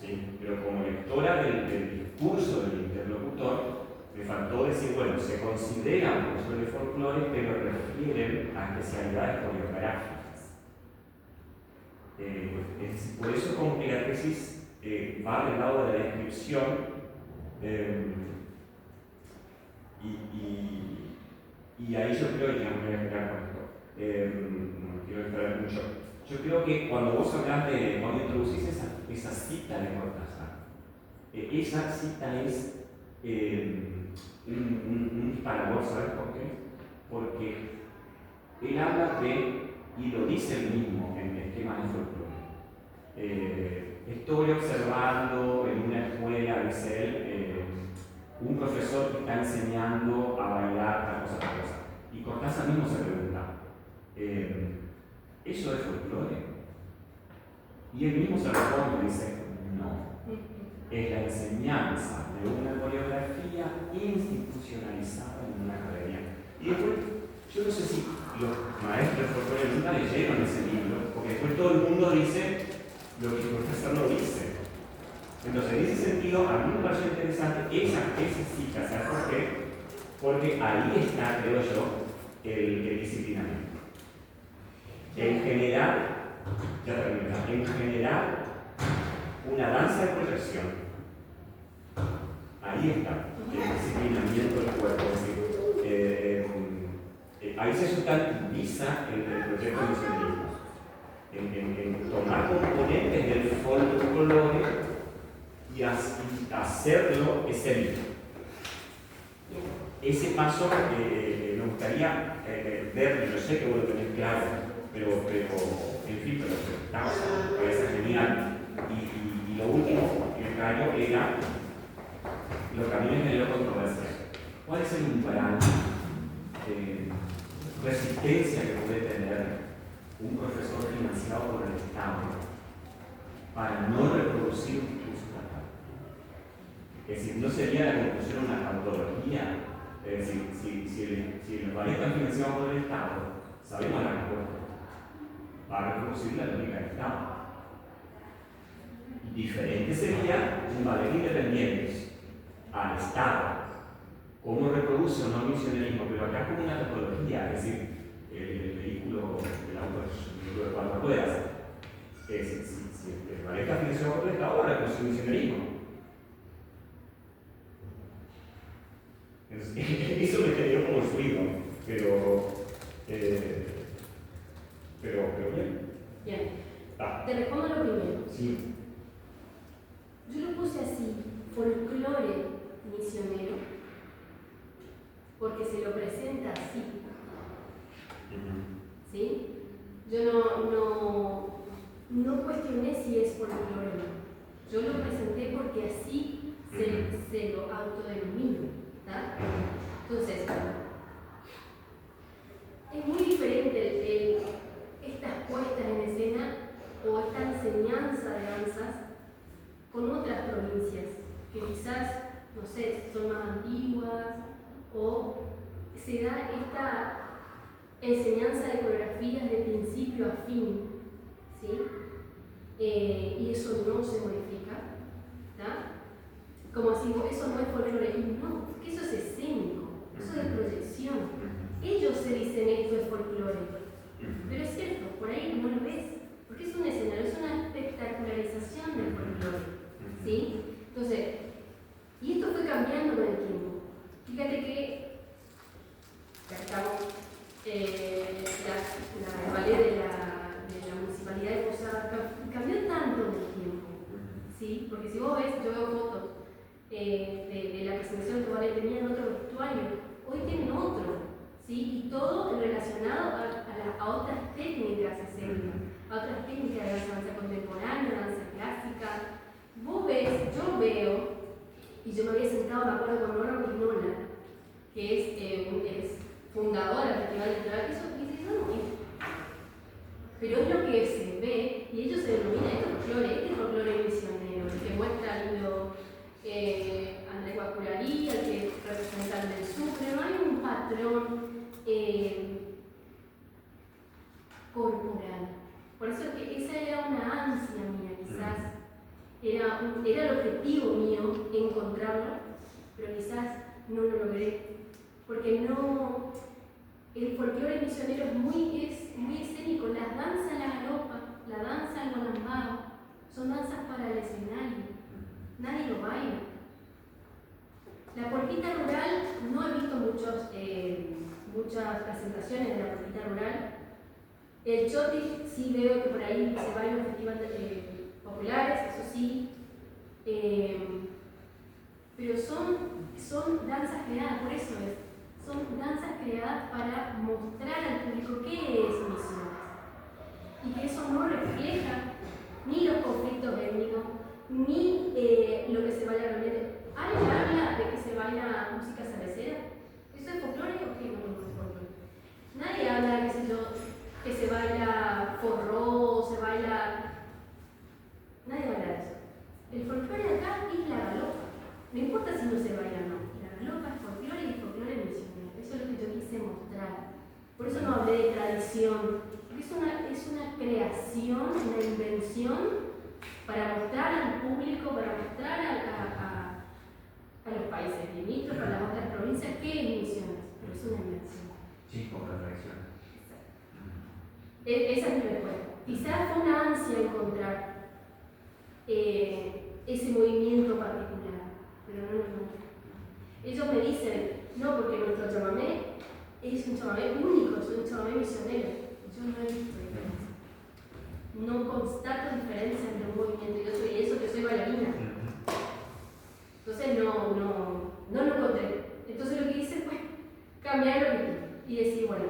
¿sí? Pero como lectora del discurso del interlocutor, me faltó decir, bueno, se consideran profesores de folclore, pero refieren a especialidades coreográficas. Por eso como que la tesis va del lado de la descripción y ahí yo creo, y ya me voy a quedar con esto, no quiero esperar mucho. Yo creo que cuando vos hablas cuando introducís esa cita de Cortázar, esa cita es un disparador, ¿sabes por qué? Porque él habla y lo dice él mismo en el esquema de folclore. Estoy observando en una escuela, dice él, un profesor que está enseñando a bailar tal cosa. Y Cortázar mismo se pregunta, ¿eso es folclore? Y él mismo se responde y dice, no. Es la enseñanza de una coreografía institucionalizada en una academia. Y después, yo no sé si los maestros de folclore nunca leyeron ese libro, porque después todo el mundo dice lo que Cortázar no dice. Entonces, en ese sentido, a mí me pareció interesante esa cita, ¿sabes por qué? Porque ahí está, creo yo, el disciplinamiento. En general, ya termino, en general, una danza de proyección, ahí está, el disciplinamiento del cuerpo, es decir, ahí se sustantiviza el proyecto misionerismo, en tomar componentes del folclore y hacerlo ese mismo. Ese paso me gustaría ver, yo sé que vos lo tenés claro, pero en fin, pero parece genial. Y lo último que traigo era lo que a mí me generó controversia. ¿Cuál es el umbral de resistencia que puede tener un profesor financiado por el Estado para no reproducir un discurso estatal? Es decir, no sería la conclusión una tautología. Es decir, si los ballet están financiados por el Estado, sabemos la respuesta. Va a reproducir la lógica del Estado. Diferente sería un ballet independiente al Estado. ¿Cómo reproduce o no el misionerismo? Pero acá como una tautología, es decir, el vehículo del auto de cuatro ruedas. Es decir, si el ballet está financiado por el Estado, va a reproducir el misionerismo. Eso me generó como fluido, pero bien. Bien. Ah. Te respondo lo primero. Sí. Yo lo puse así, folclore misionero, porque se lo presenta así. ¿Sí? Yo no cuestioné si es folclore o no. Yo lo presenté porque así se lo autodenomino. ¿Tá? Entonces, es muy diferente estas puestas en escena o esta enseñanza de danzas con otras provincias que quizás, no sé, son más antiguas o se da esta enseñanza de coreografías de principio a fin, ¿sí? Y eso no se modifica, ¿tá? Como si eso no es folclore, y no, porque eso es escénico, eso es proyección. Ellos se dicen esto es folclore, pero es cierto, por ahí no lo ves, porque es un escenario, es una espectacularización del folclore, ¿sí? Entonces, y esto fue cambiando con el tiempo. Fíjate que estamos, el ballet de la municipalidad de Posadas cambió tanto en el tiempo, ¿sí? Porque si vos ves, yo veo fotos de la presentación que Ballet tenían otro vestuario, hoy tienen otro, ¿sí? Y todo relacionado a otras técnicas escénicas, a otras técnicas de danza contemporánea, danza clásica. Vos ves, yo veo, y yo me había sentado, me acuerdo, con Nora Vignola, que es fundadora del Festival de Teatro, y dice, no, pero es lo que se ve, y ellos se denominan este folclore misionero, el que muestra Andrés Guacurarí, el que representa el del Sucre, no hay un patrón corporal. Por eso es que esa era una ansia mía, quizás era el objetivo mío encontrarlo, pero quizás no lo logré, porque no, el folclore misionero es muy escénico, las danzas la galopa, la danza al guanambao, son danzas para el escenario. Nadie lo baila. La polquita rural, no he visto muchas presentaciones de la polquita rural. El choti sí veo que por ahí se baila en festivales populares, eso sí. Pero son danzas creadas, por eso son danzas creadas para mostrar al público qué es misiones. Y que eso no refleja ni los conflictos étnicos, ni lo que se baila realmente. ¿Alguien habla de que se baila música cervecera? ¿Eso es folclore o qué no es folclore? Nadie habla, qué sé yo, que se baila forró, se baila... Nadie habla de eso. El folclore de acá es la galopa. No importa si no se baila o no. La galopa es folclore y folclore misionero. Eso es lo que yo quise mostrar. Por eso no hablé de tradición. Porque es una creación, una invención para mostrar al público, para mostrar a los países limítrofes, a las otras provincias, qué es misiones, pero es una invención. Sí, contradicción. Esa es mi respuesta. Quizás fue una ansia encontrar ese movimiento particular, pero no lo encontré. Ellos me dicen, no, porque nuestro chamamé es un chamamé único, es un chamamé misionero. Yo no he visto diferencia. No constato diferencia entre un movimiento y otro, y eso que soy bailarina. Entonces no lo encontré. Entonces lo que hice fue cambiar el objetivo y decir, bueno,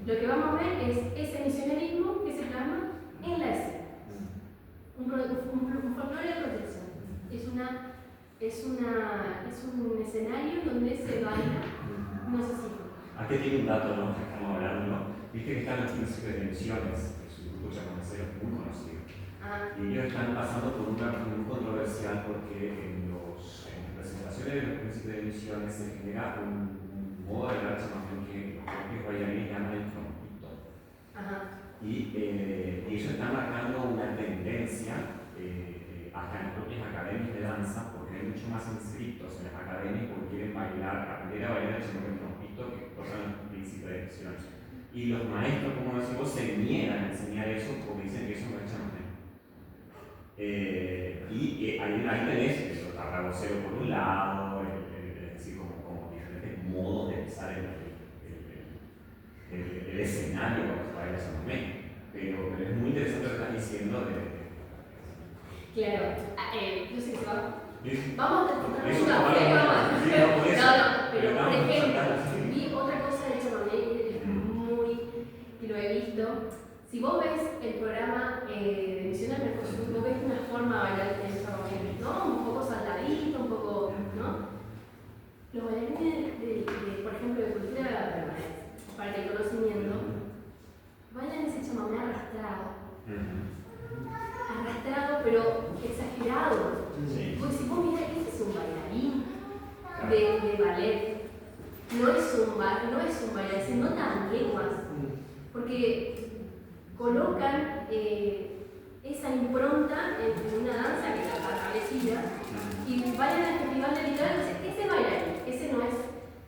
lo que vamos a ver es ese misionerismo que se plasma en la escena. Un folclore de proyección. Es un escenario donde se baila, no sé si. Aquí tiene un dato, ¿no? Que estamos hablando, ¿no? Viste que están los príncipes de Misiones, que es un grupo chamanecero muy conocido. Y ellos están pasando por un momento muy controversial porque en las presentaciones de los príncipes de Misiones se genera un modo de bailar chamamé que los propios bailarines llaman el trompito. Y ellos están marcando una tendencia hasta en las propias academias de danza, porque hay mucho más inscritos en las academias porque quieren bailar, aprender a bailar el chamamé trompito que cosas los príncipes de Misiones. Y los maestros, como decimos, se niegan a enseñar eso porque dicen que eso no es chamamé. Y ahí tenés el tarragocero por un lado, es decir, como diferentes modos de pensar el escenario cuando se baila chamamé. Pero es muy interesante lo que estás diciendo de. Claro, yo sé que vamos a pero por ejemplo, vi otra cosa del chamamé que lo he visto. Si vos ves el programa de Misiones Mercosur, vos ves una forma de bailar en el chamamé, ¿no? Un poco saltadito, un poco, ¿no? Los bailarines por ejemplo, de cultura permanente, para el conocimiento, bailan ese chamamé arrastrado, pero exagerado. Sí. Porque si vos mirás, ese es un bailarín de ballet. No es un bailarín, se notan lenguas. Porque colocan esa impronta en una danza que está establecida y bailan al festival de literatura. Entonces, ese bailarín, ese no es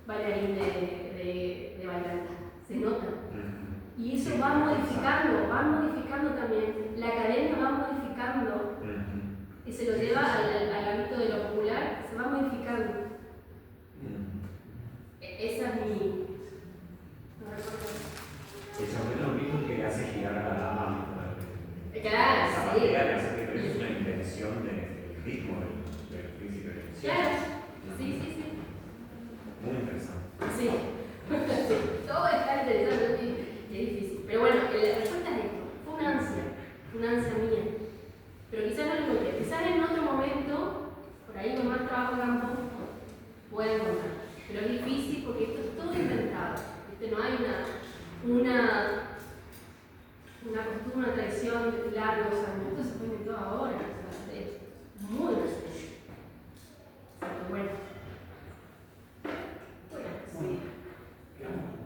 bailarín de bailanta, se nota. Y eso va modificando también. La academia va modificando y se lo lleva al ámbito de lo popular, se va modificando. Esa es mi. No recuerdo. El chamamé es lo mismo que hace girar a la dama. Claro, esa sí. manera de hacer que es una invención del ritmo del príncipe de Misiones. Claro, sí. Muy interesante. Sí. Todo está interesante y es difícil. Pero bueno, la respuesta es esto. Fue una ansia mía. Pero quizás no lo encontré. Quizás en otro momento, por ahí con más trabajo de campo, pueda encontrar. Pero es difícil porque esto es todo inventado. No hay una costumbre, una tradición de largos años. Esto se fue inventado ahora. O sea, es muy reciente. Bueno. Sí.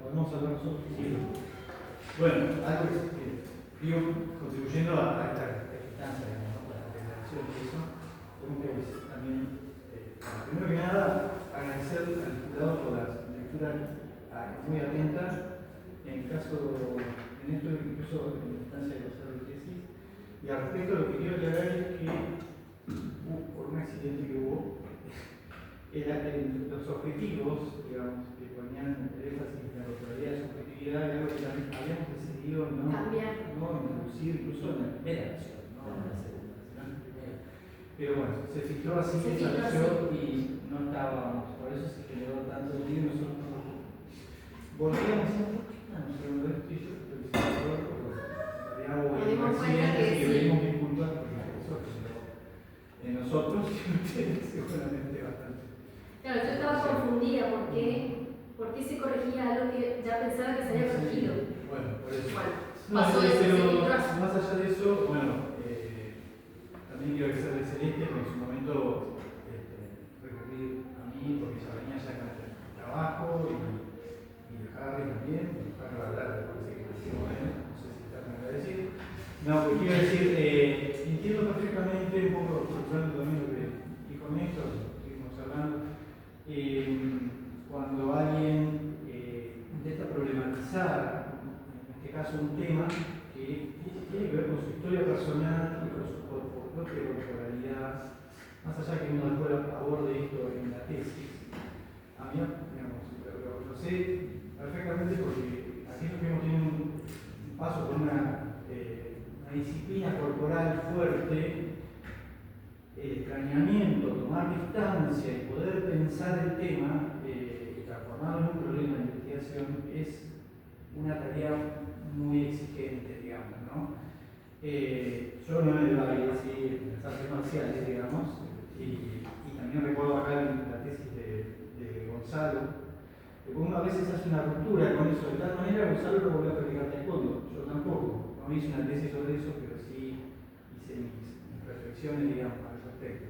¿Podemos hablar nosotros? Sí. Bueno, algo que digo, contribuyendo a esta instancia, ¿no? La declaración y eso, como que también, primero que nada, agradecer al jurado por la lectura muy atenta, en el caso, en esto incluso en la instancia de los de tesis, y al respecto lo que quiero aclarar es que, por un accidente que hubo, los objetivos, digamos, que ponían el énfasis en la autoridad de subjetividad, era algo que también habíamos decidido no introducir incluso en la primera versión, no en la segunda, sino en la primera. Pero bueno, se filtró así, desapareció y no estábamos, por eso se generó tanto ruido y nosotros no volvíamos a decir, ¿por qué no nos hablando de esto? Y yo creo que se filtró, porque en realidad hubo un accidente y pedimos disculpas porque eso generó en nosotros y ustedes seguramente bastante. Claro, yo estaba confundida porque se corregía algo que ya pensaba que se había corregido. Bueno, por eso. Pasó de pero más allá de eso, bueno, también quiero agradecerle a Celeste que en su momento recurrí a mí porque ya venía ya con el trabajo y a Harry también, para hablar, parece que hicimos bien, no sé si está tan agradecido. No, pues quiero decir, entiendo perfectamente un poco, procurando también lo que dijo Néstor, estuvimos hablando. Cuando alguien intenta problematizar caso un tema que tiene que ver con su historia personal y con su propia corporalidad, más allá que uno después aborde esto en la tesis. A mí, digamos, lo sé perfectamente porque aquellos que hemos tenido un paso por una disciplina corporal fuerte, el extrañamiento, tomar distancia y poder pensar el tema y transformarlo en un problema de investigación es una tarea muy exigente, digamos, ¿no? Yo no me baile, sí, en las artes marciales, digamos, y también recuerdo acá en la tesis de Gonzalo, que uno a veces hace una ruptura con eso, de tal manera Gonzalo no volvió a practicar taekwondo, yo tampoco, no hice una tesis sobre eso, pero sí hice mis reflexiones, digamos, al respecto.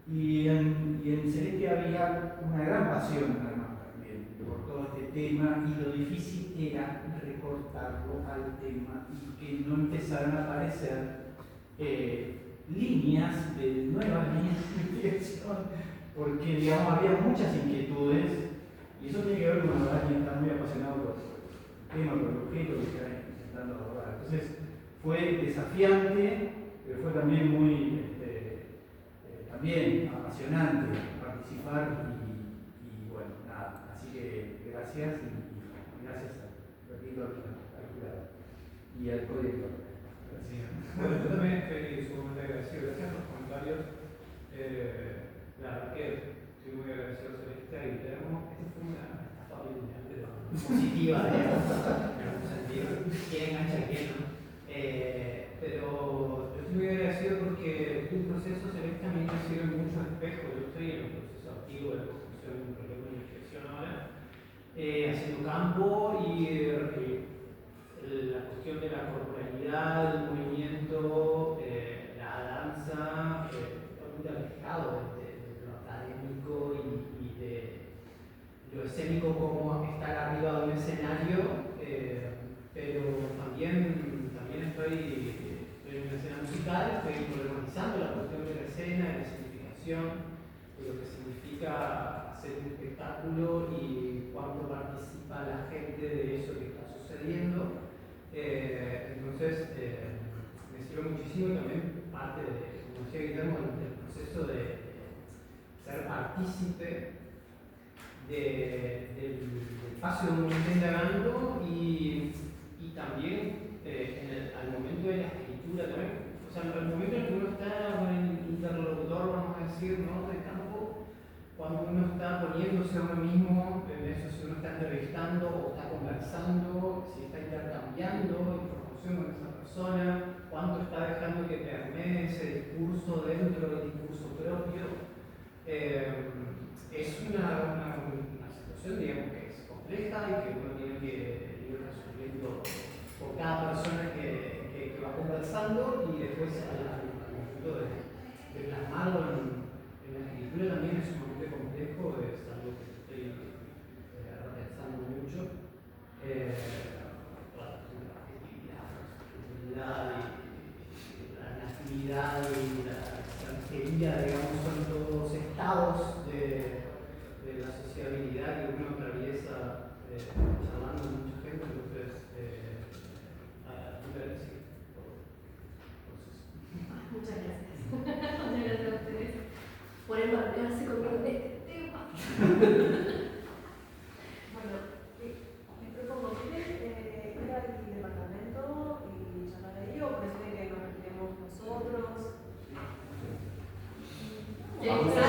Y en Celeste había una gran pasión, además, también, por todo este tema, y lo difícil era recortarlo al tema y que no empezaran a aparecer nuevas líneas de investigación, porque, digamos, había muchas inquietudes, y eso tiene que ver con una verdad que está muy apasionado por el tema, por el objeto que está intentando abordar. Entonces, fue desafiante, pero fue también muy también apasionante participar y bueno, nada, así que gracias y gracias repito, al jurado y al coeditor. Gracias. Bueno, yo también estoy sumamente agradecido, gracias por los comentarios. La verdad que estoy muy agradecido a Celeste y Guillermo. Esta fue una etapa positiva, digamos, en algún sentido. ¿Quién engancha quién, no? Pero yo estoy muy agradecido porque un proceso Celeste a mí me sirve mucho espejo. Yo estoy en un proceso activo de construcción de un proyecto de investigación ahora, haciendo campo y la cuestión de la corporalidad, el movimiento, la danza, muy alejado de lo académico y de lo escénico como estar arriba de un escenario, pero también estoy en una escena musical, estoy problematizando la cuestión de la escena, de la significación, de lo que significa hacer un espectáculo y cuánto participa la gente de eso que está sucediendo. Entonces, me sirve muchísimo y también parte de, como decía Guillermo, del proceso de ser partícipe del espacio donde uno está indagando y también al momento de la escritura también, o sea, al momento en que uno está con el interlocutor, vamos a decir, ¿no?, de campo, cuando uno está poniéndose a uno mismo en eso, si uno está entrevistando o está conversando, si está intercambiando información con esa persona, cuánto está dejando que permee ese discurso dentro del discurso propio. Es una situación, digamos, que es compleja y que uno tiene que ir resolviendo por cada persona que va conversando y después al momento de plasmarlo en la escritura también es sumamente complejo, es algo que estoy pensando mucho. La natividad y la extranjería, digamos, son todos estados de la sociabilidad que uno atraviesa charlando con mucha gente, entonces Muchas gracias. Muchas gracias a ustedes por embarcarse conmigo en este tema. Bueno, les propongo que ir al departamento y charlar ahí, o prefieren que nos retiremos nosotros. Exacto.